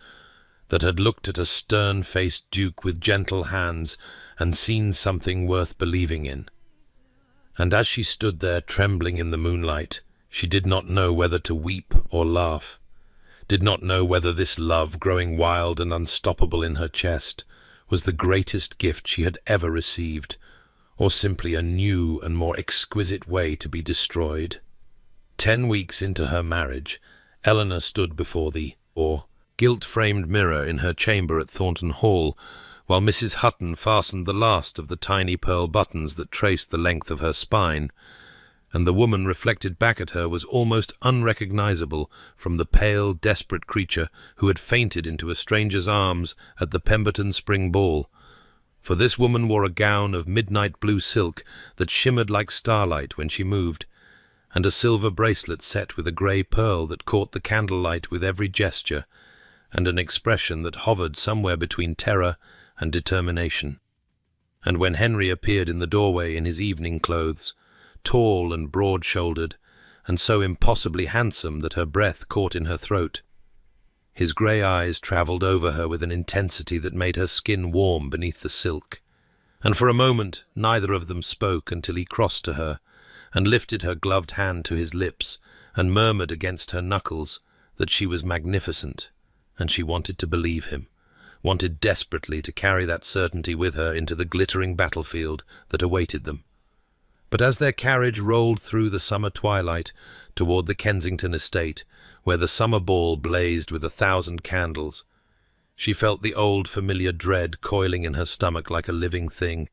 that had looked at a stern-faced duke with gentle hands and seen something worth believing in. And as she stood there trembling in the moonlight, she did not know whether to weep or laugh, did not know whether this love growing wild and unstoppable in her chest was the greatest gift she had ever received, or simply a new and more exquisite way to be destroyed. 10 weeks into her marriage, Eleanor stood before the gilt-framed mirror in her chamber at Thornton Hall, while Mrs. Hutton fastened the last of the tiny pearl buttons that traced the length of her spine, and the woman reflected back at her was almost unrecognizable from the pale, desperate creature who had fainted into a stranger's arms at the Pemberton Spring Ball. For this woman wore a gown of midnight blue silk that shimmered like starlight when she moved, and a silver bracelet set with a grey pearl that caught the candlelight with every gesture, and an expression that hovered somewhere between terror and determination. And when Henry appeared in the doorway in his evening clothes, tall and broad-shouldered, and so impossibly handsome that her breath caught in her throat, his grey eyes travelled over her with an intensity that made her skin warm beneath the silk, and for a moment neither of them spoke until he crossed to her, and lifted her gloved hand to his lips, and murmured against her knuckles that she was magnificent, and she wanted to believe him, wanted desperately to carry that certainty with her into the glittering battlefield that awaited them. But as their carriage rolled through the summer twilight toward the Kensington estate, where the summer ball blazed with 1,000 candles, she felt the old familiar dread coiling in her stomach like a living thing,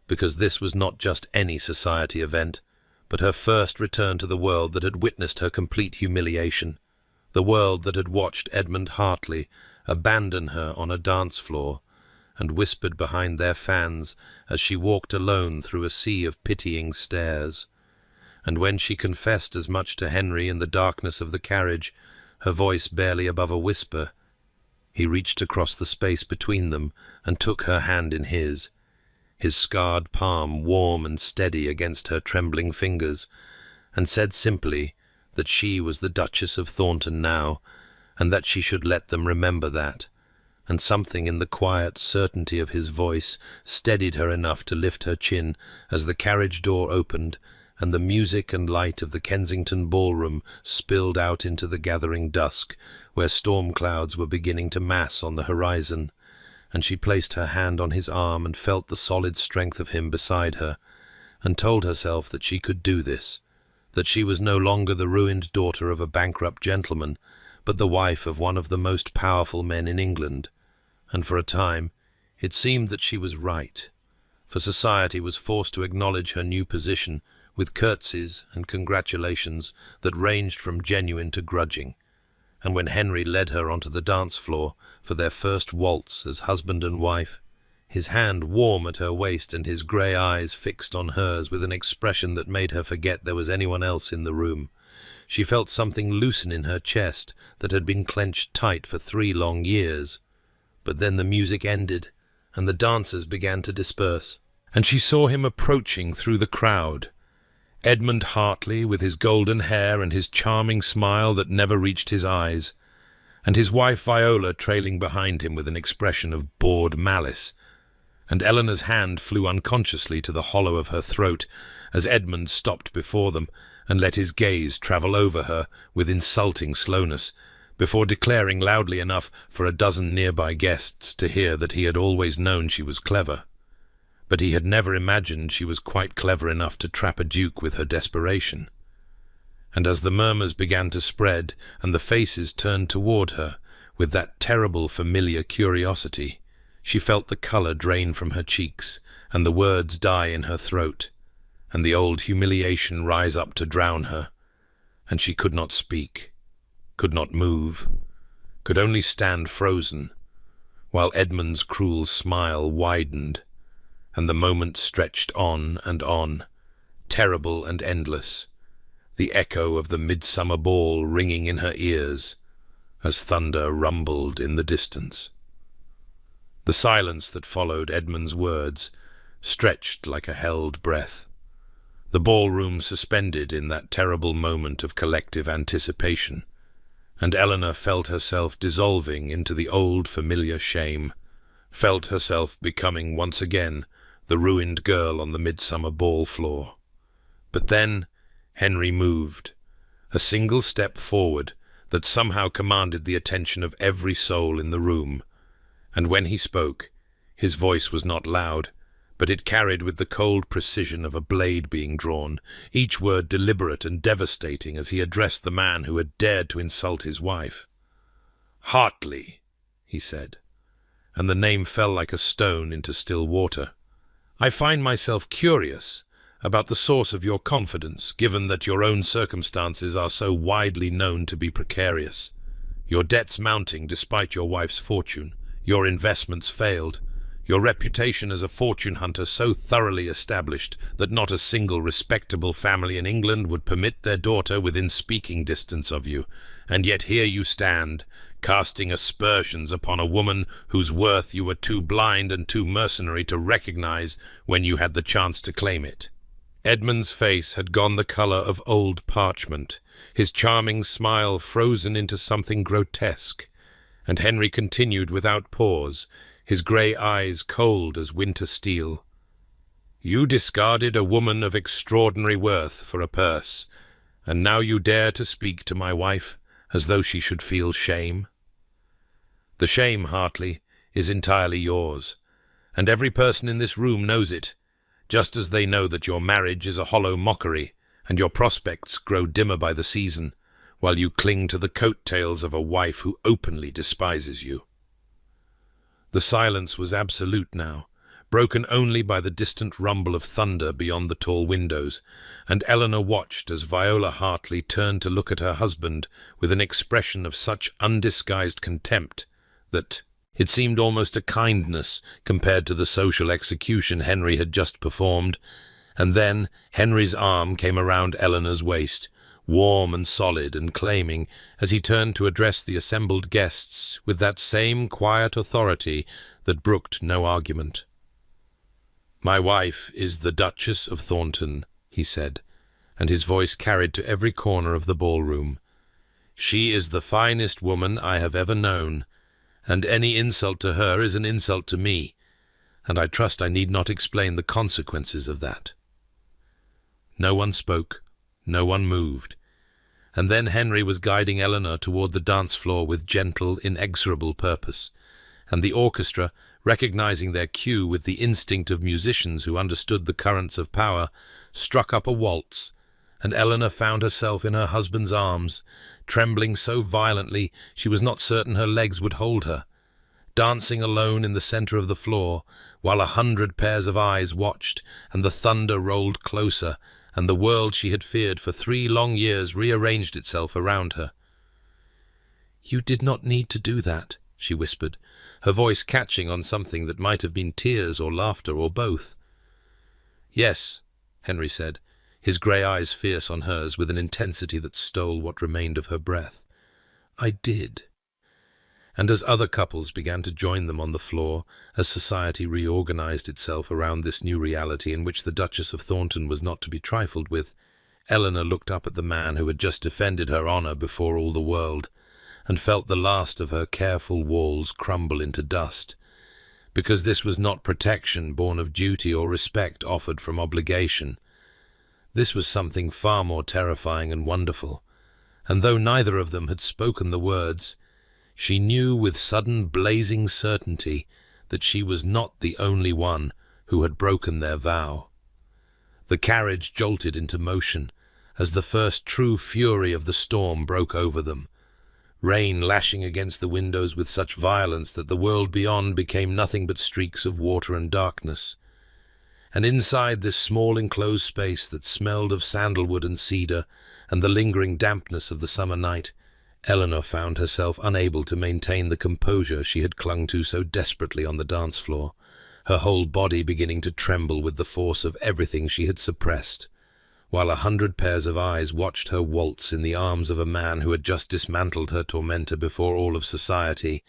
because this was not just any society event, but her first return to the world that had witnessed her complete humiliation, the world that had watched Edmund Hartley abandon her on a dance floor, and whispered behind their fans as she walked alone through a sea of pitying stares. And when she confessed as much to Henry in the darkness of the carriage, her voice barely above a whisper, he reached across the space between them and took her hand in his scarred palm warm and steady against her trembling fingers, and said simply that she was the Duchess of Thornton now, and that she should let them remember that, and something in the quiet certainty of his voice steadied her enough to lift her chin as the carriage door opened, and the music and light of the Kensington ballroom spilled out into the gathering dusk, where storm clouds were beginning to mass on the horizon, and she placed her hand on his arm and felt the solid strength of him beside her, and told herself that she could do this, that she was no longer the ruined daughter of a bankrupt gentleman, but the wife of one of the most powerful men in England. And for a time it seemed that she was right, for society was forced to acknowledge her new position with curtsies and congratulations that ranged from genuine to grudging. And when Henry led her onto the dance floor for their first waltz as husband and wife, his hand warm at her waist and his grey eyes fixed on hers with an expression that made her forget there was anyone else in the room, she felt something loosen in her chest that had been clenched tight for 3 long years. But then the music ended, and the dancers began to disperse, and she saw him approaching through the crowd, Edmund Hartley with his golden hair and his charming smile that never reached his eyes, and his wife Viola trailing behind him with an expression of bored malice, and Eleanor's hand flew unconsciously to the hollow of her throat as Edmund stopped before them and let his gaze travel over her with insulting slowness, before declaring loudly enough for a dozen nearby guests to hear that he had always known she was clever, but he had never imagined she was quite clever enough to trap a duke with her desperation. And as the murmurs began to spread and the faces turned toward her with that terrible familiar curiosity, she felt the colour drain from her cheeks and the words die in her throat, and the old humiliation rise up to drown her, and she could not speak, could not move, could only stand frozen, while Edmund's cruel smile widened, and the moment stretched on, terrible and endless, the echo of the midsummer ball ringing in her ears as thunder rumbled in the distance. The silence that followed Edmund's words stretched like a held breath, the ballroom suspended in that terrible moment of collective anticipation, and Eleanor felt herself dissolving into the old familiar shame, felt herself becoming once again the ruined girl on the midsummer ball floor. But then Henry moved, a single step forward that somehow commanded the attention of every soul in the room, and when he spoke, his voice was not loud, but it carried with the cold precision of a blade being drawn, each word deliberate and devastating as he addressed the man who had dared to insult his wife. "Hartley," he said, and the name fell like a stone into still water. "I find myself curious about the source of your confidence, given that your own circumstances are so widely known to be precarious. Your debts mounting despite your wife's fortune, your investments failed, your reputation as a fortune hunter so thoroughly established that not a single respectable family in England would permit their daughter within speaking distance of you, and yet here you stand, casting aspersions upon a woman whose worth you were too blind and too mercenary to recognize when you had the chance to claim it." Edmund's face had gone the color of old parchment, his charming smile frozen into something grotesque, and Henry continued without pause, his grey eyes cold as winter steel. "You discarded a woman of extraordinary worth for a purse, and now you dare to speak to my wife as though she should feel shame? The shame, Hartley, is entirely yours, and every person in this room knows it, just as they know that your marriage is a hollow mockery, and your prospects grow dimmer by the season, while you cling to the coat-tails of a wife who openly despises you." The silence was absolute now, broken only by the distant rumble of thunder beyond the tall windows, and Eleanor watched as Viola Hartley turned to look at her husband with an expression of such undisguised contempt that it seemed almost a kindness compared to the social execution Henry had just performed. And then Henry's arm came around Eleanor's waist, warm and solid and claiming, as he turned to address the assembled guests with that same quiet authority that brooked no argument. "My wife is the Duchess of Thornton," he said, and his voice carried to every corner of the ballroom. "She is the finest woman I have ever known, and any insult to her is an insult to me, and I trust I need not explain the consequences of that." No one spoke, no one moved, and then Henry was guiding Eleanor toward the dance floor with gentle, inexorable purpose, and the orchestra, recognizing their cue with the instinct of musicians who understood the currents of power, struck up a waltz, and Eleanor found herself in her husband's arms, trembling so violently she was not certain her legs would hold her, dancing alone in the center of the floor, while 100 pairs of eyes watched, and the thunder rolled closer, and the world she had feared for 3 long years rearranged itself around her. "You did not need to do that," she whispered, her voice catching on something that might have been tears or laughter or both. "Yes," Henry said, his grey eyes fierce on hers with an intensity that stole what remained of her breath. "I did." And as other couples began to join them on the floor, as society reorganized itself around this new reality in which the Duchess of Thornton was not to be trifled with, Eleanor looked up at the man who had just defended her honour before all the world, and felt the last of her careful walls crumble into dust, because this was not protection born of duty or respect offered from obligation. This was something far more terrifying and wonderful, and though neither of them had spoken the words, she knew with sudden blazing certainty that she was not the only one who had broken their vow. The carriage jolted into motion as the first true fury of the storm broke over them, rain lashing against the windows with such violence that the world beyond became nothing but streaks of water and darkness. And inside this small enclosed space that smelled of sandalwood and cedar and the lingering dampness of the summer night, Eleanor found herself unable to maintain the composure she had clung to so desperately on the dance floor, her whole body beginning to tremble with the force of everything she had suppressed, while 100 pairs of eyes watched her waltz in the arms of a man who had just dismantled her tormentor before all of society.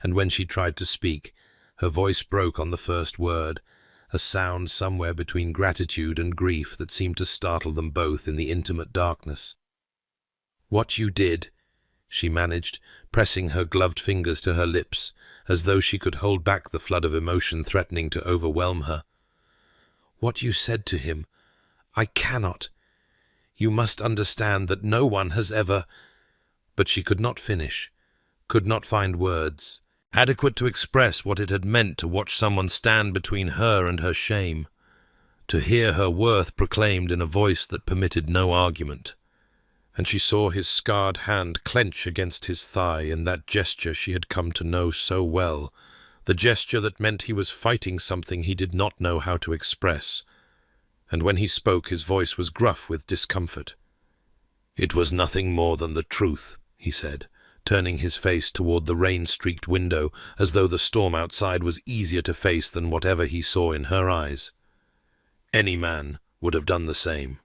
And when she tried to speak, her voice broke on the first word, a sound somewhere between gratitude and grief that seemed to startle them both in the intimate darkness. "What you did," she managed, pressing her gloved fingers to her lips, as though she could hold back the flood of emotion threatening to overwhelm her. "What you said to him, I cannot. You must understand that no one has ever—" But she could not finish, could not find words adequate to express what it had meant to watch someone stand between her and her shame, to hear her worth proclaimed in a voice that permitted no argument. And she saw his scarred hand clench against his thigh in that gesture she had come to know so well, the gesture that meant he was fighting something he did not know how to express. And when he spoke, his voice was gruff with discomfort. "It was nothing more than the truth," he said, turning his face toward the rain-streaked window, as though the storm outside was easier to face than whatever he saw in her eyes. Any man would have done the same.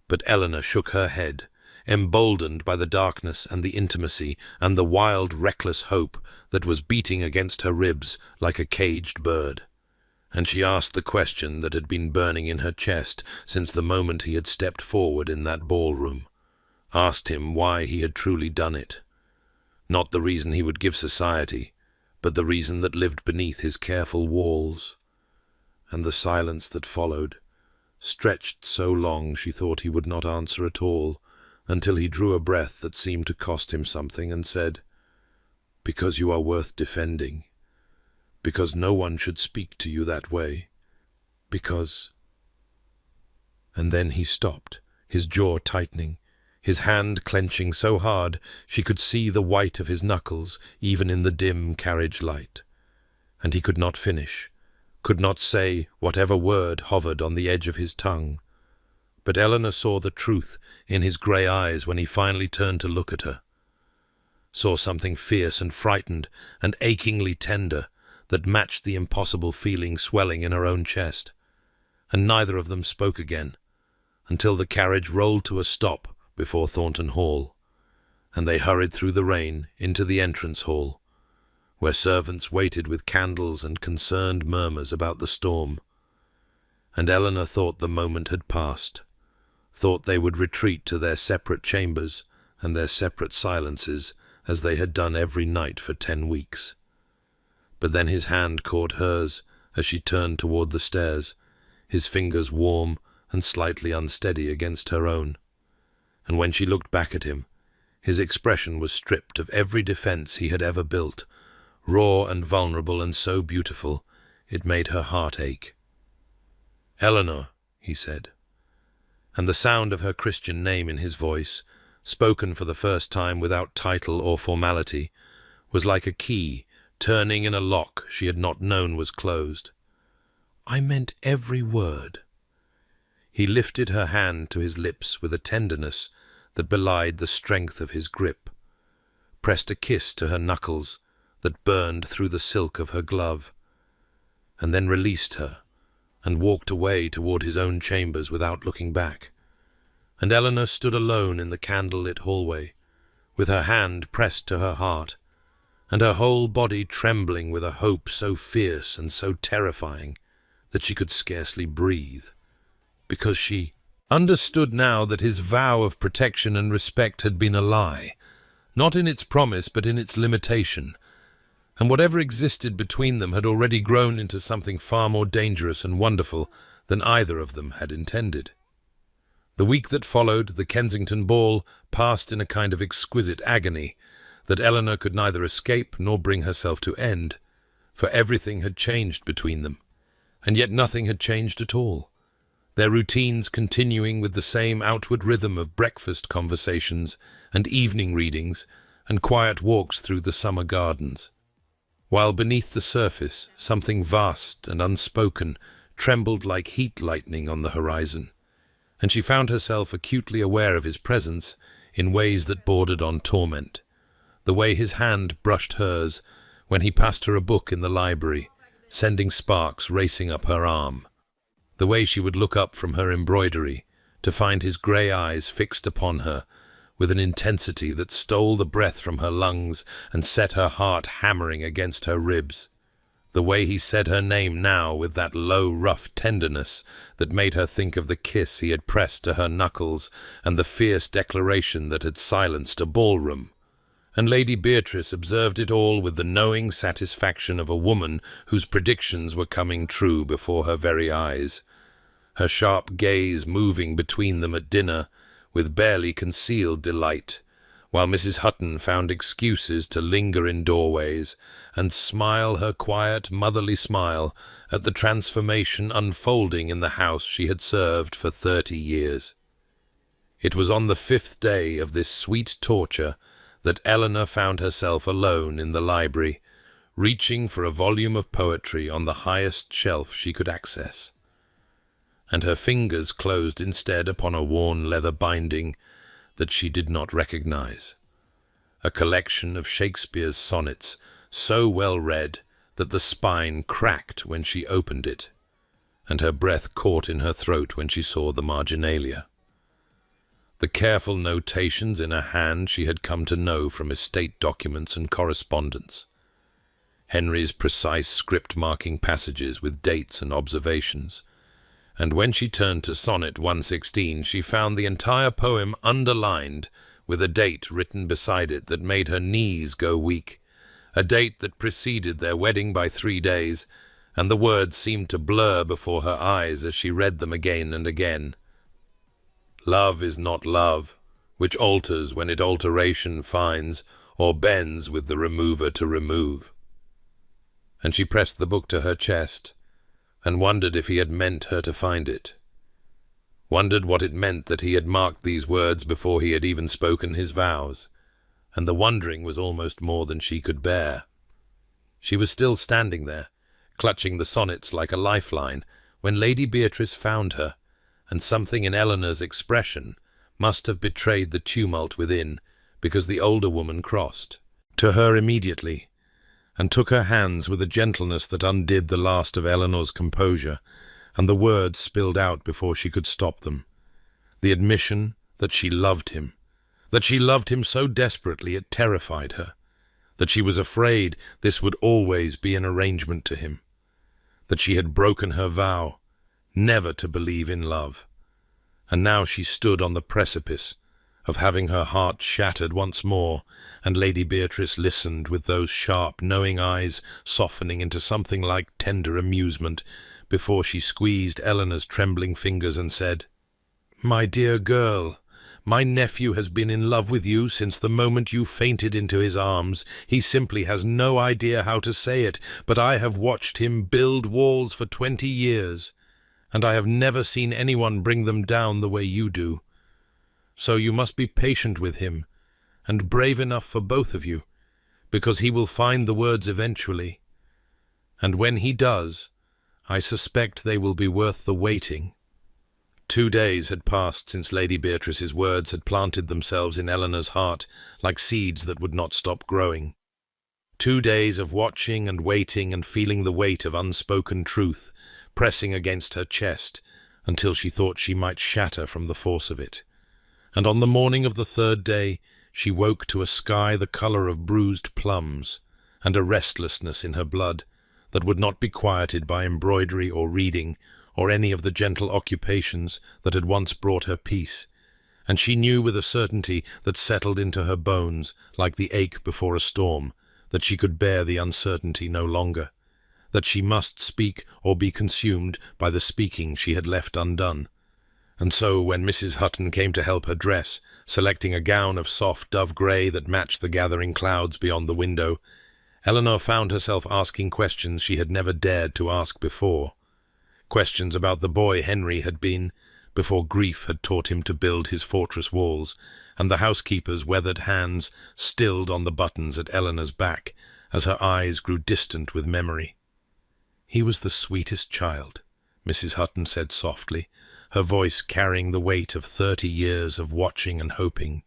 But Eleanor shook her head, emboldened by the darkness and the intimacy and the wild, reckless hope that was beating against her ribs like a caged bird. And she asked the question that had been burning in her chest since the moment he had stepped forward in that ballroom, asked him why he had truly done it. Not the reason he would give society, but the reason that lived beneath his careful walls. And the silence that followed, stretched so long she thought he would not answer at all, until he drew a breath that seemed to cost him something and said, "Because you are worth defending. Because no one should speak to you that way. Because—" And then he stopped, his jaw tightening, his hand clenching so hard she could see the white of his knuckles even in the dim carriage light. And he could not finish, could not say whatever word hovered on the edge of his tongue. But Eleanor saw the truth in his grey eyes when he finally turned to look at her, saw something fierce and frightened and achingly tender that matched the impossible feeling swelling in her own chest. And neither of them spoke again, until the carriage rolled to a stop before Thornton Hall, and they hurried through the rain into the entrance hall, where servants waited with candles and concerned murmurs about the storm. And Eleanor thought the moment had passed, thought they would retreat to their separate chambers and their separate silences as they had done every night for 10 weeks. But then his hand caught hers as she turned toward the stairs, his fingers warm and slightly unsteady against her own. And when she looked back at him, his expression was stripped of every defense he had ever built, raw and vulnerable and so beautiful, it made her heart ache. "Eleanor," he said, and the sound of her Christian name in his voice, spoken for the first time without title or formality, was like a key turning in a lock she had not known was closed. "I meant every word." He lifted her hand to his lips with a tenderness that belied the strength of his grip, pressed a kiss to her knuckles that burned through the silk of her glove, and then released her and walked away toward his own chambers without looking back. And Eleanor stood alone in the candle-lit hallway, with her hand pressed to her heart, and her whole body trembling with a hope so fierce and so terrifying that she could scarcely breathe, because she understood now that his vow of protection and respect had been a lie, not in its promise but in its limitation, and whatever existed between them had already grown into something far more dangerous and wonderful than either of them had intended. The week that followed, the Kensington ball, passed in a kind of exquisite agony that Eleanor could neither escape nor bring herself to end, for everything had changed between them, and yet nothing had changed at all, their routines continuing with the same outward rhythm of breakfast conversations and evening readings and quiet walks through the summer gardens, while beneath the surface something vast and unspoken trembled like heat lightning on the horizon, and she found herself acutely aware of his presence in ways that bordered on torment. The way his hand brushed hers when he passed her a book in the library, sending sparks racing up her arm. The way she would look up from her embroidery to find his grey eyes fixed upon her with an intensity that stole the breath from her lungs and set her heart hammering against her ribs. The way he said her name now with that low, rough tenderness that made her think of the kiss he had pressed to her knuckles and the fierce declaration that had silenced a ballroom. And Lady Beatrice observed it all with the knowing satisfaction of a woman whose predictions were coming true before her very eyes, her sharp gaze moving between them at dinner with barely concealed delight, while Mrs. Hutton found excuses to linger in doorways and smile her quiet, motherly smile at the transformation unfolding in the house she had served for 30 years. It was on the 5th day of this sweet torture that Eleanor found herself alone in the library, reaching for a volume of poetry on the highest shelf she could access. And her fingers closed instead upon a worn leather binding that she did not recognize. A collection of Shakespeare's sonnets, so well read that the spine cracked when she opened it, and her breath caught in her throat when she saw the marginalia. The careful notations in her hand she had come to know from estate documents and correspondence. Henry's precise script marking passages with dates and observations. And when she turned to Sonnet 116, she found the entire poem underlined with a date written beside it that made her knees go weak, a date that preceded their wedding by 3 days, and the words seemed to blur before her eyes as she read them again and again. Love is not love, which alters when it alteration finds, or bends with the remover to remove. And she pressed the book to her chest, and wondered if he had meant her to find it. Wondered what it meant that he had marked these words before he had even spoken his vows, and the wondering was almost more than she could bear. She was still standing there, clutching the sonnets like a lifeline, when Lady Beatrice found her, and something in Eleanor's expression must have betrayed the tumult within, because the older woman crossed to her immediately, and took her hands with a gentleness that undid the last of Eleanor's composure, and the words spilled out before she could stop them. The admission that she loved him so desperately it terrified her, that she was afraid this would always be an arrangement to him, that she had broken her vow never to believe in love, and now she stood on the precipice of having her heart shattered once more, and Lady Beatrice listened with those sharp, knowing eyes softening into something like tender amusement before she squeezed Eleanor's trembling fingers and said, "My dear girl, my nephew has been in love with you since the moment you fainted into his arms. He simply has no idea how to say it, but I have watched him build walls for 20 years, and I have never seen anyone bring them down the way you do. So you must be patient with him, and brave enough for both of you, because he will find the words eventually. And when he does, I suspect they will be worth the waiting." 2 days had passed since Lady Beatrice's words had planted themselves in Eleanor's heart like seeds that would not stop growing. 2 days of watching and waiting and feeling the weight of unspoken truth pressing against her chest until she thought she might shatter from the force of it. And on the morning of the 3rd day she woke to a sky the colour of bruised plums, and a restlessness in her blood that would not be quieted by embroidery or reading or any of the gentle occupations that had once brought her peace, and she knew with a certainty that settled into her bones like the ache before a storm that she could bear the uncertainty no longer, that she must speak or be consumed by the speaking she had left undone. And so, when Mrs. Hutton came to help her dress, selecting a gown of soft dove-grey that matched the gathering clouds beyond the window, Eleanor found herself asking questions she had never dared to ask before. Questions about the boy Henry had been, before grief had taught him to build his fortress walls, and the housekeeper's weathered hands stilled on the buttons at Eleanor's back as her eyes grew distant with memory. "He was the sweetest child," Mrs. Hutton said softly, her voice carrying the weight of 30 years of watching and hoping.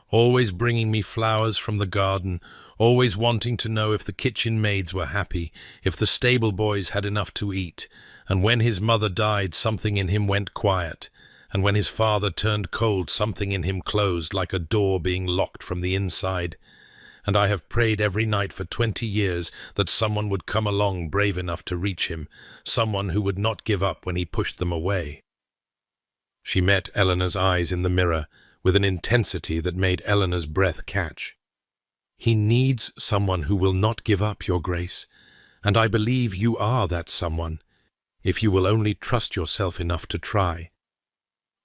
always bringing me flowers from the garden, always wanting to know if the kitchen maids were happy, if the stable boys had enough to eat, and when his mother died, something in him went quiet, and when his father turned cold, something in him closed like a door being locked from the inside. And I have prayed every night for 20 years that someone would come along brave enough to reach him, someone who would not give up when he pushed them away. She met Eleanor's eyes in the mirror with an intensity that made Eleanor's breath catch. He needs someone who will not give up, Your Grace, and I believe you are that someone, if you will only trust yourself enough to try.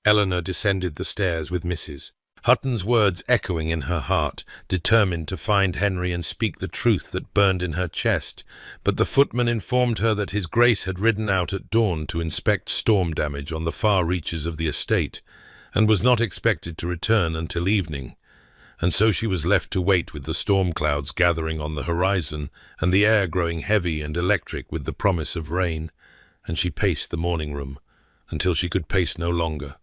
Eleanor descended the stairs with Mrs. Hutton's words echoing in her heart, determined to find Henry and speak the truth that burned in her chest, but the footman informed her that his Grace had ridden out at dawn to inspect storm damage on the far reaches of the estate, and was not expected to return until evening, and so she was left to wait with the storm clouds gathering on the horizon and the air growing heavy and electric with the promise of rain, and she paced the morning room until she could pace no longer,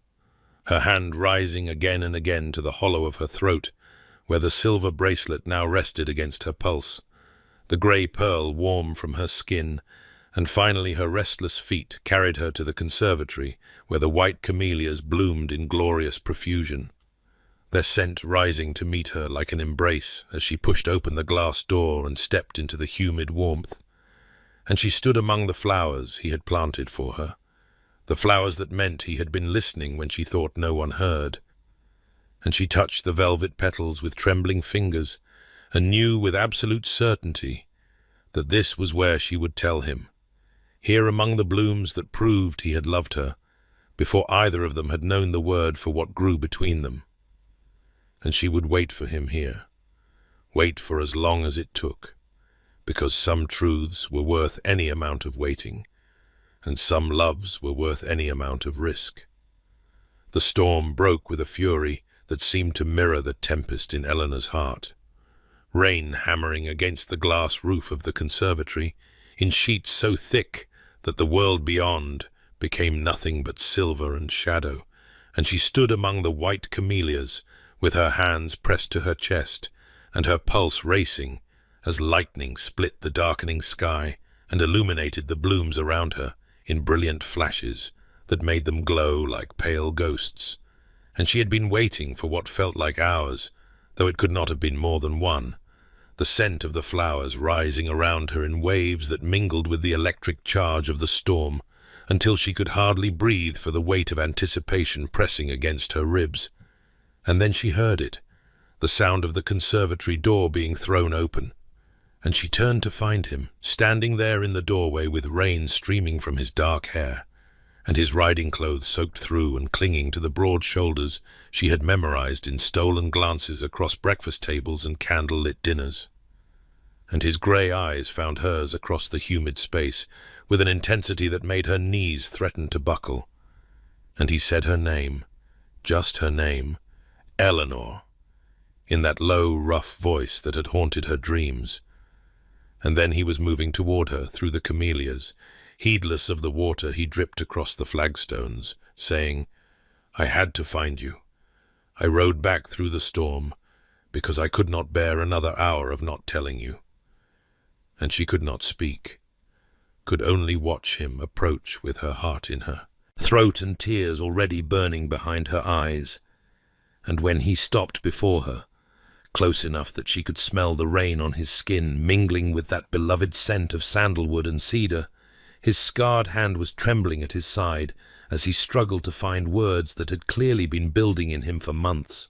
her hand rising again and again to the hollow of her throat, where the silver bracelet now rested against her pulse, the grey pearl warm from her skin, and finally her restless feet carried her to the conservatory, where the white camellias bloomed in glorious profusion, their scent rising to meet her like an embrace as she pushed open the glass door and stepped into the humid warmth. And she stood among the flowers he had planted for her, the flowers that meant he had been listening when she thought no one heard. And she touched the velvet petals with trembling fingers, and knew with absolute certainty that this was where she would tell him, here among the blooms that proved he had loved her, before either of them had known the word for what grew between them. And she would wait for him here, wait for as long as it took, because some truths were worth any amount of waiting, and some loves were worth any amount of risk. The storm broke with a fury that seemed to mirror the tempest in Eleanor's heart. Rain hammering against the glass roof of the conservatory, in sheets so thick that the world beyond became nothing but silver and shadow, and she stood among the white camellias, with her hands pressed to her chest, and her pulse racing, as lightning split the darkening sky and illuminated the blooms around her in brilliant flashes that made them glow like pale ghosts. And she had been waiting for what felt like hours, though it could not have been more than one, the scent of the flowers rising around her in waves that mingled with the electric charge of the storm, until she could hardly breathe for the weight of anticipation pressing against her ribs. And then she heard it, the sound of the conservatory door being thrown open, and she turned to find him, standing there in the doorway with rain streaming from his dark hair, and his riding clothes soaked through and clinging to the broad shoulders she had memorized in stolen glances across breakfast tables and candle-lit dinners. And his grey eyes found hers across the humid space with an intensity that made her knees threaten to buckle. And he said her name, just her name, Eleanor, in that low, rough voice that had haunted her dreams. And then he was moving toward her through the camellias, heedless of the water he dripped across the flagstones, saying, "I had to find you. I rode back through the storm, because I could not bear another hour of not telling you." And she could not speak, could only watch him approach with her heart in her, throat and tears already burning behind her eyes. And when he stopped before her, close enough that she could smell the rain on his skin mingling with that beloved scent of sandalwood and cedar, his scarred hand was trembling at his side as he struggled to find words that had clearly been building in him for months.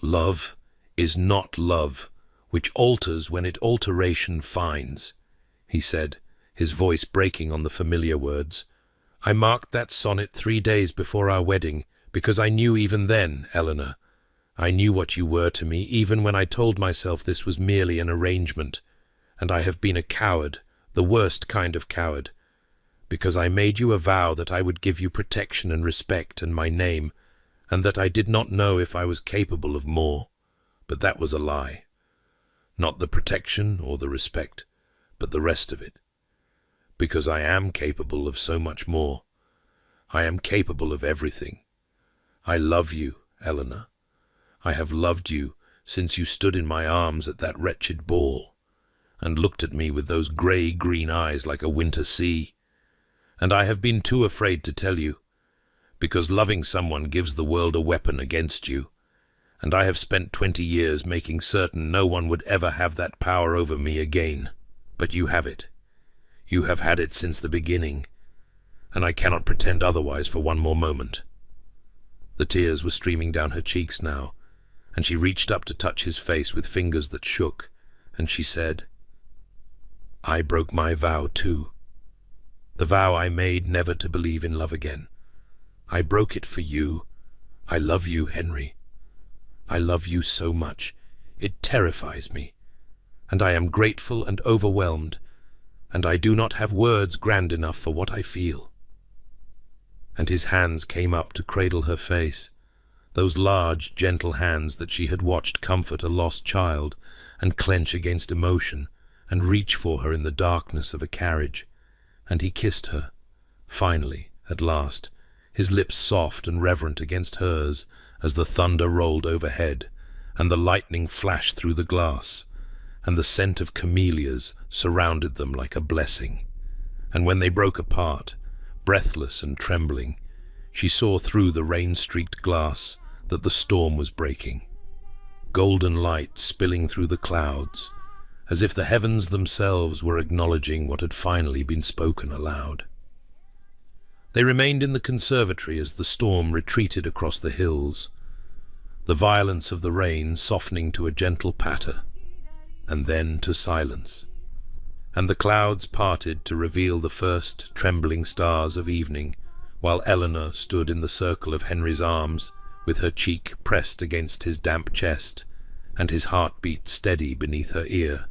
"Love is not love, which alters when it alteration finds," he said, his voice breaking on the familiar words. "I marked that sonnet 3 days before our wedding, because I knew even then, Eleanor, I knew what you were to me, even when I told myself this was merely an arrangement, and I have been a coward, the worst kind of coward, because I made you a vow that I would give you protection and respect and my name, and that I did not know if I was capable of more, but that was a lie. Not the protection or the respect, but the rest of it, because I am capable of so much more. I am capable of everything. I love you, Eleanor. I have loved you since you stood in my arms at that wretched ball, and looked at me with those grey-green eyes like a winter sea. And I have been too afraid to tell you, because loving someone gives the world a weapon against you, and I have spent 20 years making certain no one would ever have that power over me again. But you have it. You have had it since the beginning, and I cannot pretend otherwise for one more moment." The tears were streaming down her cheeks now, and she reached up to touch his face with fingers that shook, and she said, "I broke my vow too. The vow I made never to believe in love again. I broke it for you. I love you, Henry. I love you so much. It terrifies me, and I am grateful and overwhelmed, and I do not have words grand enough for what I feel." And his hands came up to cradle her face, those large, gentle hands that she had watched comfort a lost child and clench against emotion and reach for her in the darkness of a carriage. And he kissed her, finally, at last, his lips soft and reverent against hers as the thunder rolled overhead and the lightning flashed through the glass, and the scent of camellias surrounded them like a blessing. And when they broke apart, breathless and trembling, she saw through the rain-streaked glass that the storm was breaking, golden light spilling through the clouds, as if the heavens themselves were acknowledging what had finally been spoken aloud. They remained in the conservatory as the storm retreated across the hills, the violence of the rain softening to a gentle patter, and then to silence, and the clouds parted to reveal the first trembling stars of evening, while Eleanor stood in the circle of Henry's arms, with her cheek pressed against his damp chest, and his heartbeat steady beneath her ear.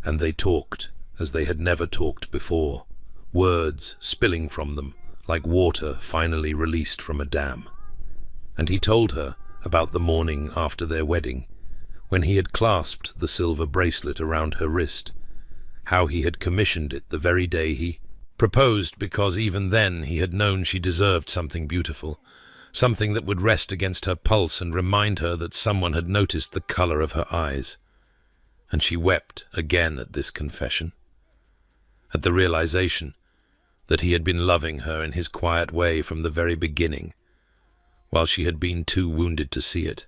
And they talked as they had never talked before, words spilling from them like water finally released from a dam. And he told her about the morning after their wedding, when he had clasped the silver bracelet around her wrist, how he had commissioned it the very day he proposed, because even then he had known she deserved something beautiful, something that would rest against her pulse and remind her that someone had noticed the color of her eyes. And she wept again at this confession, at the realization that he had been loving her in his quiet way from the very beginning, while she had been too wounded to see it.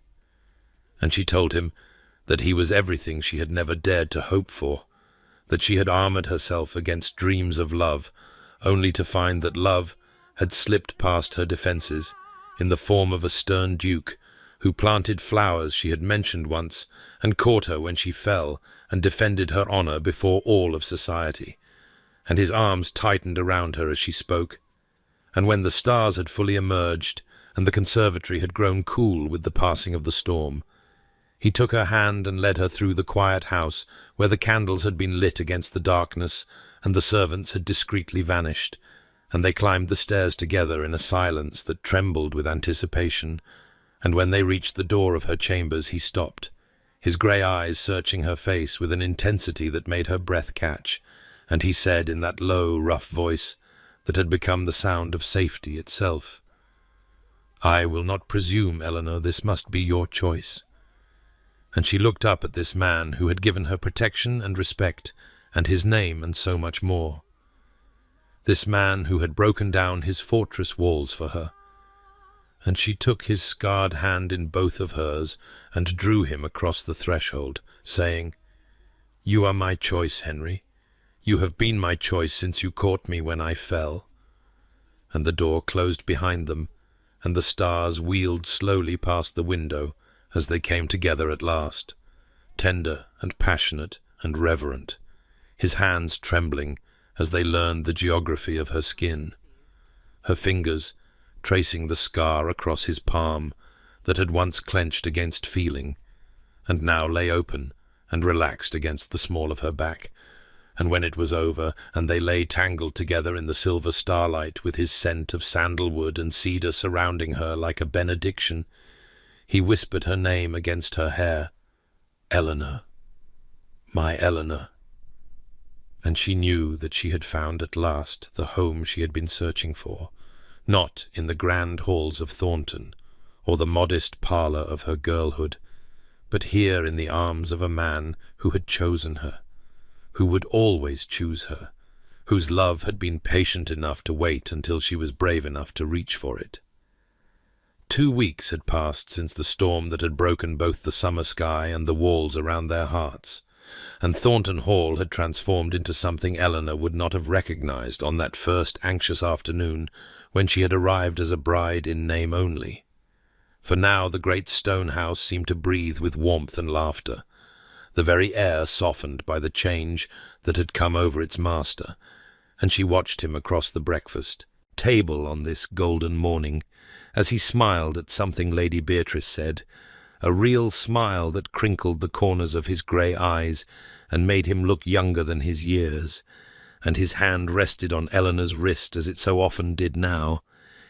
And she told him that he was everything she had never dared to hope for, that she had armored herself against dreams of love, only to find that love had slipped past her defenses in the form of a stern duke who planted flowers she had mentioned once and caught her when she fell and defended her honor before all of society. And his arms tightened around her as she spoke. And when the stars had fully emerged and the conservatory had grown cool with the passing of the storm, he took her hand and led her through the quiet house where the candles had been lit against the darkness and the servants had discreetly vanished, and they climbed the stairs together in a silence that trembled with anticipation. And when they reached the door of her chambers, he stopped, his grey eyes searching her face with an intensity that made her breath catch, and he said in that low, rough voice that had become the sound of safety itself, "I will not presume, Eleanor, this must be your choice." And she looked up at this man who had given her protection and respect, and his name and so much more. This man who had broken down his fortress walls for her. And she took his scarred hand in both of hers and drew him across the threshold, saying, "You are my choice, Henry. You have been my choice since you caught me when I fell." And the door closed behind them, and the stars wheeled slowly past the window as they came together at last, tender and passionate and reverent, his hands trembling as they learned the geography of her skin, her fingers tracing the scar across his palm that had once clenched against feeling, and now lay open and relaxed against the small of her back. And when it was over, and they lay tangled together in the silver starlight with his scent of sandalwood and cedar surrounding her like a benediction, he whispered her name against her hair, "Eleanor, my Eleanor." And she knew that she had found at last the home she had been searching for, not in the grand halls of Thornton, or the modest parlour of her girlhood, but here in the arms of a man who had chosen her, who would always choose her, whose love had been patient enough to wait until she was brave enough to reach for it. 2 weeks had passed since the storm that had broken both the summer sky and the walls around their hearts, and Thornton Hall had transformed into something Eleanor would not have recognized on that first anxious afternoon when she had arrived as a bride in name only. For now the great stone house seemed to breathe with warmth and laughter, the very air softened by the change that had come over its master, and she watched him across the breakfast table on this golden morning, as he smiled at something Lady Beatrice said, a real smile that crinkled the corners of his grey eyes and made him look younger than his years, and his hand rested on Eleanor's wrist as it so often did now,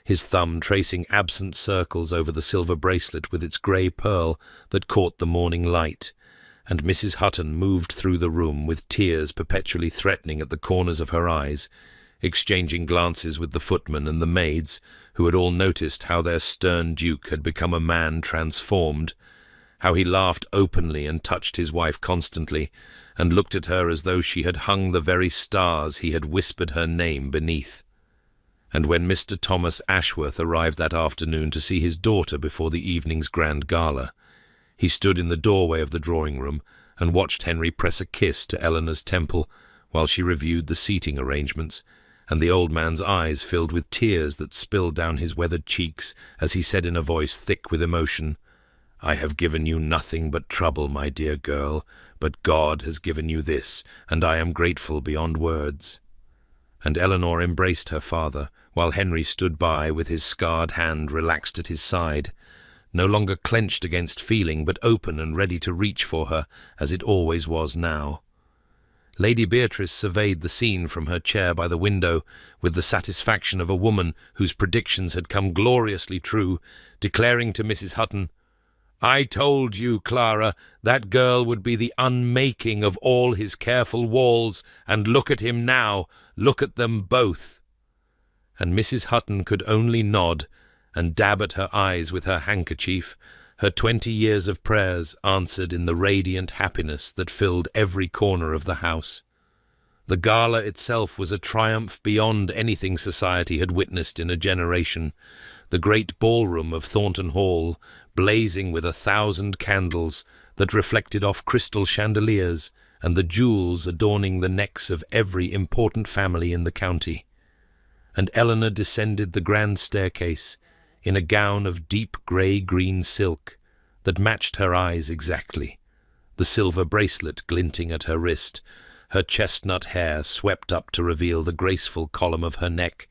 his thumb tracing absent circles over the silver bracelet with its grey pearl that caught the morning light, and Mrs. Hutton moved through the room with tears perpetually threatening at the corners of her eyes, exchanging glances with the footman and the maids, who had all noticed how their stern duke had become a man transformed, how he laughed openly and touched his wife constantly, and looked at her as though she had hung the very stars he had whispered her name beneath. And when Mr. Thomas Ashworth arrived that afternoon to see his daughter before the evening's grand gala, he stood in the doorway of the drawing-room and watched Henry press a kiss to Eleanor's temple while she reviewed the seating arrangements, and the old man's eyes filled with tears that spilled down his weathered cheeks as he said in a voice thick with emotion, "I have given you nothing but trouble, my dear girl, but God has given you this, and I am grateful beyond words." And Eleanor embraced her father, while Henry stood by with his scarred hand relaxed at his side, no longer clenched against feeling, but open and ready to reach for her, as it always was now. Lady Beatrice surveyed the scene from her chair by the window with the satisfaction of a woman whose predictions had come gloriously true, declaring to Mrs. Hutton, "I told you, Clara, that girl would be the unmaking of all his careful walls, and look at him now, look at them both." And Mrs. Hutton could only nod and dab at her eyes with her handkerchief, her 20 years of prayers answered in the radiant happiness that filled every corner of the house. The gala itself was a triumph beyond anything society had witnessed in a generation, the great ballroom of Thornton Hall blazing with 1,000 candles that reflected off crystal chandeliers, and the jewels adorning the necks of every important family in the county. And Eleanor descended the grand staircase in a gown of deep grey-green silk that matched her eyes exactly, the silver bracelet glinting at her wrist, her chestnut hair swept up to reveal the graceful column of her neck,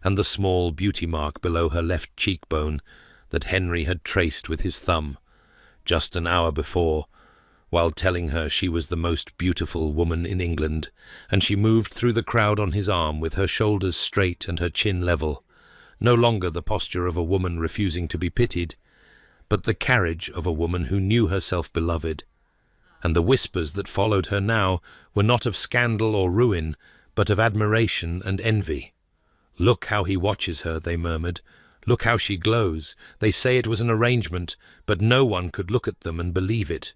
and the small beauty mark below her left cheekbone that Henry had traced with his thumb, just an hour before, while telling her she was the most beautiful woman in England, and she moved through the crowd on his arm with her shoulders straight and her chin level, no longer the posture of a woman refusing to be pitied, but the carriage of a woman who knew herself beloved. And the whispers that followed her now were not of scandal or ruin, but of admiration and envy. "Look how he watches her," they murmured. "Look how she glows. They say it was an arrangement, but no one could look at them and believe it."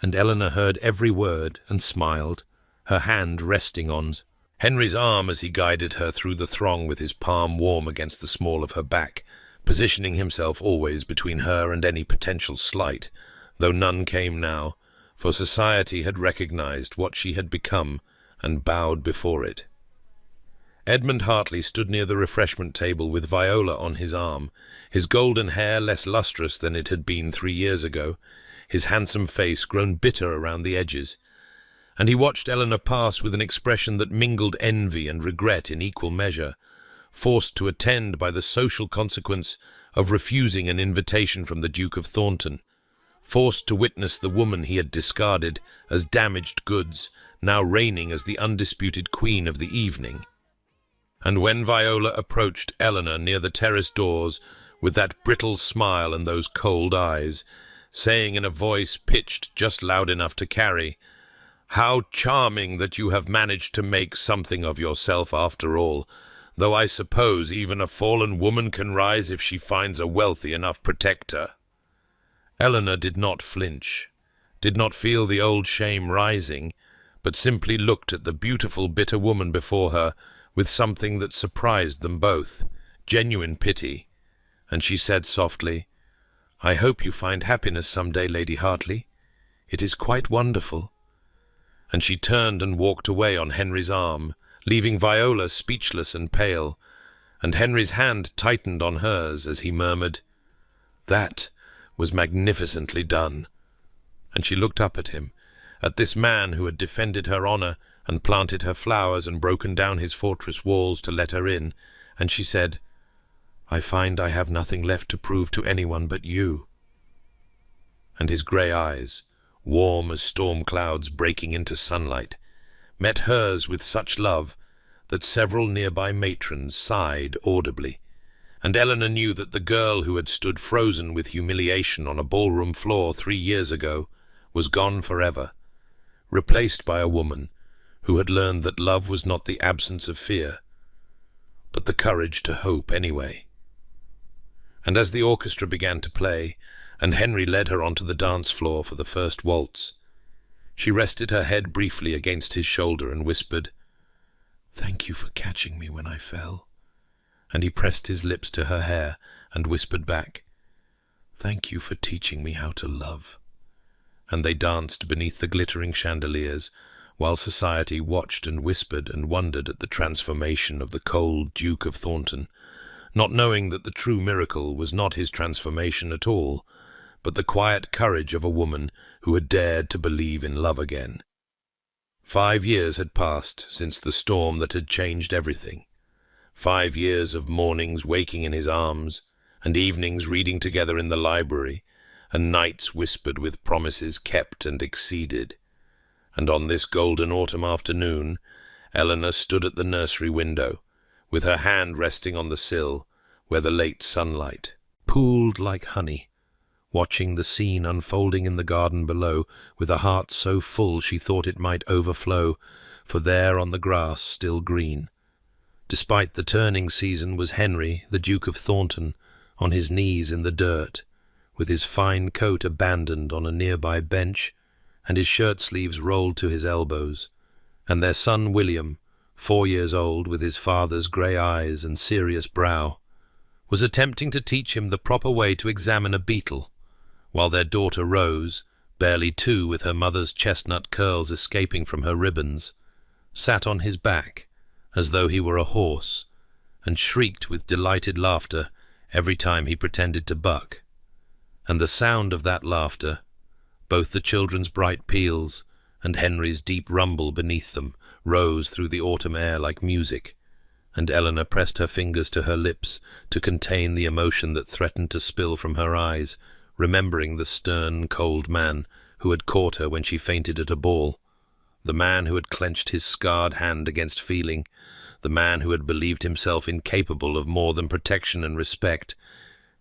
And Eleanor heard every word and smiled, her hand resting on Henry's arm as he guided her through the throng with his palm warm against the small of her back, positioning himself always between her and any potential slight, though none came now, for society had recognized what she had become and bowed before it. Edmund Hartley stood near the refreshment table with Viola on his arm, his golden hair less lustrous than it had been 3 years ago, his handsome face grown bitter around the edges, and he watched Eleanor pass with an expression that mingled envy and regret in equal measure, forced to attend by the social consequence of refusing an invitation from the Duke of Thornton, forced to witness the woman he had discarded as damaged goods, now reigning as the undisputed queen of the evening. And when Viola approached Eleanor near the terrace doors with that brittle smile and those cold eyes, saying in a voice pitched just loud enough to carry, "How charming that you have managed to make something of yourself after all. though I suppose even a fallen woman can rise if she finds a wealthy enough protector." Eleanor did not flinch, did not feel the old shame rising, but simply looked at the beautiful, bitter woman before her with something that surprised them both, genuine pity, and she said softly, "I hope you find happiness some day, Lady Hartley. It is quite wonderful." And she turned and walked away on Henry's arm, leaving Viola speechless and pale, and Henry's hand tightened on hers as he murmured, "That was magnificently done." And she looked up at him, at this man who had defended her honour and planted her flowers and broken down his fortress walls to let her in, and she said, "I find I have nothing left to prove to anyone but you." And his grey eyes, warm as storm clouds breaking into sunlight, met hers with such love that several nearby matrons sighed audibly, and Eleanor knew that the girl who had stood frozen with humiliation on a ballroom floor 3 years ago was gone forever, replaced by a woman who had learned that love was not the absence of fear, but the courage to hope anyway. And as the orchestra began to play, and Henry led her onto the dance floor for the first waltz, she rested her head briefly against his shoulder and whispered, "Thank you for catching me when I fell." And he pressed his lips to her hair and whispered back, "Thank you for teaching me how to love." And they danced beneath the glittering chandeliers, while society watched and whispered and wondered at the transformation of the cold Duke of Thornton, not knowing that the true miracle was not his transformation at all, but the quiet courage of a woman who had dared to believe in love again. 5 years had passed since the storm that had changed everything. 5 years of mornings waking in his arms, and evenings reading together in the library, and nights whispered with promises kept and exceeded. And on this golden autumn afternoon, Eleanor stood at the nursery window, with her hand resting on the sill, where the late sunlight pooled like honey, watching the scene unfolding in the garden below, with a heart so full she thought it might overflow, for there on the grass still green, despite the turning season, was Henry, the Duke of Thornton, on his knees in the dirt, with his fine coat abandoned on a nearby bench, and his shirt-sleeves rolled to his elbows, and their son William, 4 years old, with his father's grey eyes and serious brow, was attempting to teach him the proper way to examine a beetle, while their daughter Rose, barely 2, with her mother's chestnut curls escaping from her ribbons, sat on his back as though he were a horse, and shrieked with delighted laughter every time he pretended to buck. And the sound of that laughter, both the children's bright peals and Henry's deep rumble beneath them, rose through the autumn air like music, and Eleanor pressed her fingers to her lips to contain the emotion that threatened to spill from her eyes, remembering the stern, cold man who had caught her when she fainted at a ball, the man who had clenched his scarred hand against feeling, the man who had believed himself incapable of more than protection and respect.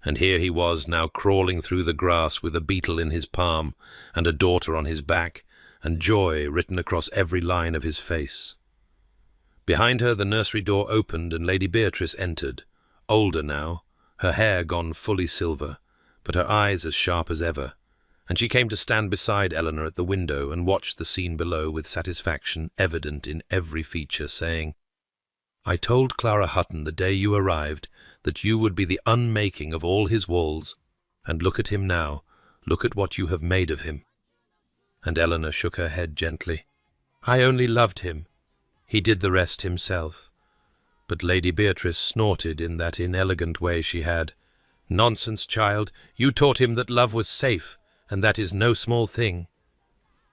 And here he was now crawling through the grass with a beetle in his palm and a daughter on his back, and joy written across every line of his face. Behind her the nursery door opened and Lady Beatrice entered, older now, her hair gone fully silver, but her eyes as sharp as ever, and she came to stand beside Eleanor at the window and watched the scene below with satisfaction evident in every feature, saying, "I told Clara Hutton the day you arrived that you would be the unmaking of all his walls, and look at him now, look at what you have made of him." And Eleanor shook her head gently. "I only loved him. He did the rest himself." But Lady Beatrice snorted in that inelegant way she had. "Nonsense, child. You taught him that love was safe, and that is no small thing."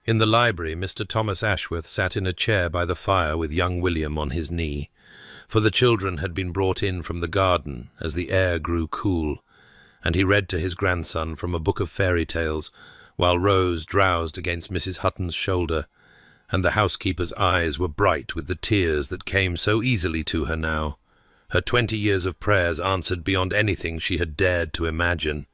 In the library, Mr. Thomas Ashworth sat in a chair by the fire with young William on his knee, for the children had been brought in from the garden as the air grew cool, and he read to his grandson from a book of fairy tales, while Rose drowsed against Mrs. Hutton's shoulder, and the housekeeper's eyes were bright with the tears that came so easily to her now, her 20 years of prayers answered beyond anything she had dared to imagine.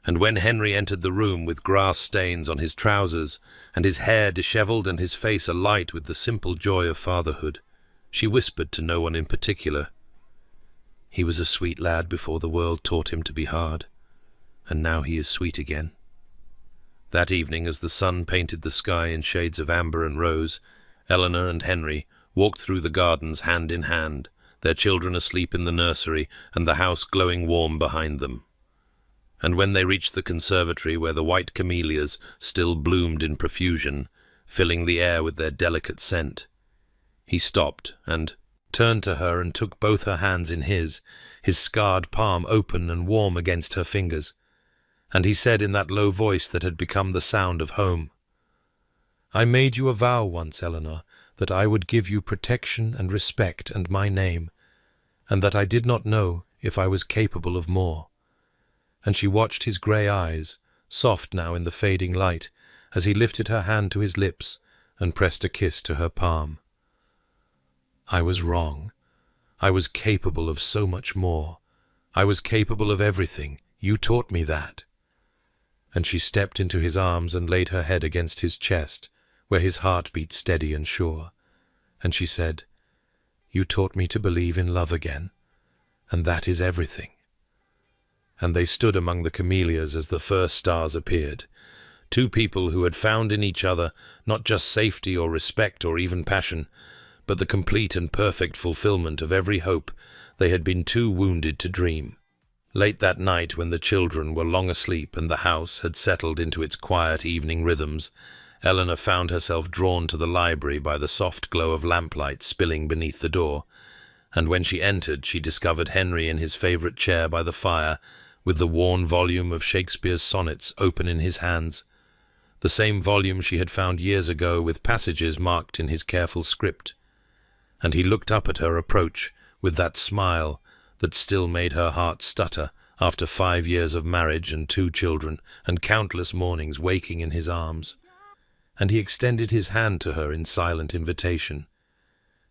And when Henry entered the room with grass stains on his trousers, and his hair dishevelled and his face alight with the simple joy of fatherhood, she whispered to no one in particular, He was a sweet lad before the world taught him to be hard, and now he is sweet again. That evening, as the sun painted the sky in shades of amber and rose, Eleanor and Henry walked through the gardens hand in hand, their children asleep in the nursery and the house glowing warm behind them. And when they reached the conservatory where the white camellias still bloomed in profusion, filling the air with their delicate scent, he stopped and turned to her and took both her hands in his scarred palm open and warm against her fingers, and he said in that low voice that had become the sound of home, "I made you a vow once, Eleanor, that I would give you protection and respect and my name, and that I did not know if I was capable of more." And she watched his grey eyes, soft now in the fading light, as he lifted her hand to his lips and pressed a kiss to her palm. "I was wrong. I was capable of so much more. I was capable of everything. You taught me that." And she stepped into his arms and laid her head against his chest, where his heart beat steady and sure. And she said, "You taught me to believe in love again, and that is everything." And they stood among the camellias as the first stars appeared, two people who had found in each other not just safety or respect or even passion, but the complete and perfect fulfillment of every hope they had been too wounded to dream. Late that night, when the children were long asleep and the house had settled into its quiet evening rhythms, Eleanor found herself drawn to the library by the soft glow of lamplight spilling beneath the door, and when she entered she discovered Henry in his favourite chair by the fire, with the worn volume of Shakespeare's sonnets open in his hands, the same volume she had found years ago with passages marked in his careful script. And he looked up at her approach with that smile that still made her heart stutter after 5 years of marriage and 2 children and countless mornings waking in his arms. And he extended his hand to her in silent invitation,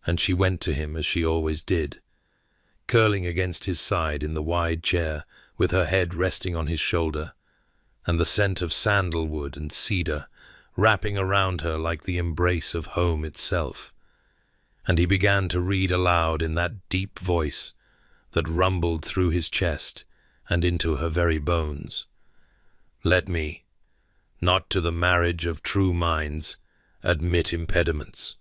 and she went to him as she always did, curling against his side in the wide chair with her head resting on his shoulder, and the scent of sandalwood and cedar wrapping around her like the embrace of home itself. And he began to read aloud in that deep voice that rumbled through his chest and into her very bones. "Let me, not to the marriage of true minds, admit impediments.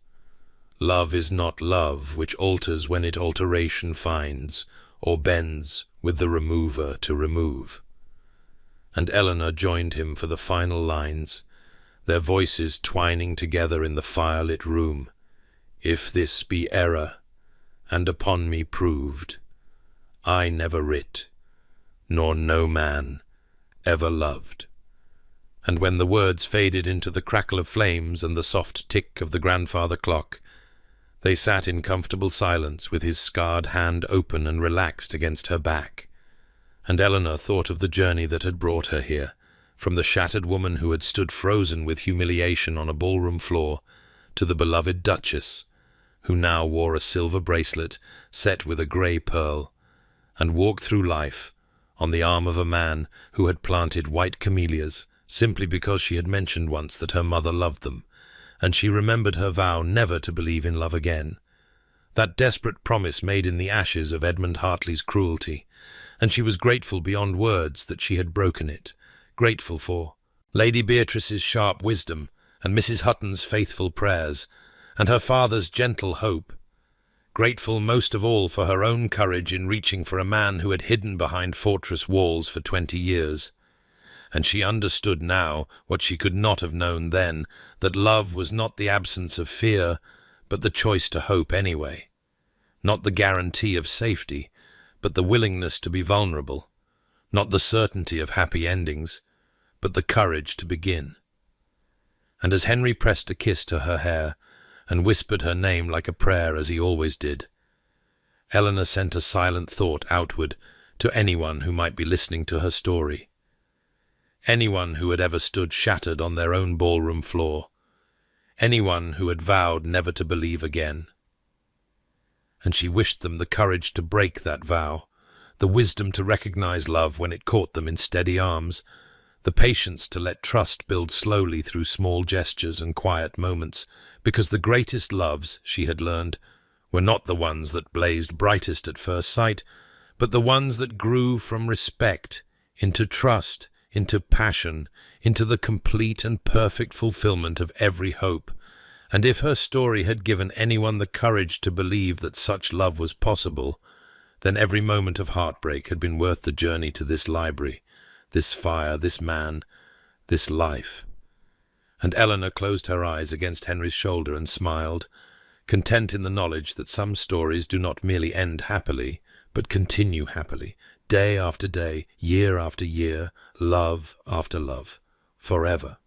Love is not love which alters when it alteration finds, or bends with the remover to remove." And Eleanor joined him for the final lines, their voices twining together in the firelit room. "If this be error, and upon me proved, I never writ, nor no man ever loved." And when the words faded into the crackle of flames and the soft tick of the grandfather clock, they sat in comfortable silence with his scarred hand open and relaxed against her back. And Eleanor thought of the journey that had brought her here, from the shattered woman who had stood frozen with humiliation on a ballroom floor, to the beloved Duchess, who now wore a silver bracelet set with a grey pearl, and walked through life on the arm of a man who had planted white camellias simply because she had mentioned once that her mother loved them, and she remembered her vow never to believe in love again, that desperate promise made in the ashes of Edmund Hartley's cruelty, and she was grateful beyond words that she had broken it, grateful for Lady Beatrice's sharp wisdom and Mrs. Hutton's faithful prayers, and her father's gentle hope, grateful most of all for her own courage in reaching for a man who had hidden behind fortress walls for 20 years. And she understood now what she could not have known then, that love was not the absence of fear, but the choice to hope anyway, not the guarantee of safety, but the willingness to be vulnerable, not the certainty of happy endings, but the courage to begin. And as Henry pressed a kiss to her hair, and whispered her name like a prayer as he always did, Eleanor sent a silent thought outward to anyone who might be listening to her story, anyone who had ever stood shattered on their own ballroom floor, anyone who had vowed never to believe again. And she wished them the courage to break that vow, the wisdom to recognize love when it caught them in steady arms, the patience to let trust build slowly through small gestures and quiet moments, because the greatest loves, she had learned, were not the ones that blazed brightest at first sight, but the ones that grew from respect into trust, into passion, into the complete and perfect fulfillment of every hope. And if her story had given anyone the courage to believe that such love was possible, then every moment of heartbreak had been worth the journey to this library, this fire, this man, this life. And Eleanor closed her eyes against Henry's shoulder and smiled, content in the knowledge that some stories do not merely end happily, but continue happily, day after day, year after year, love after love, forever.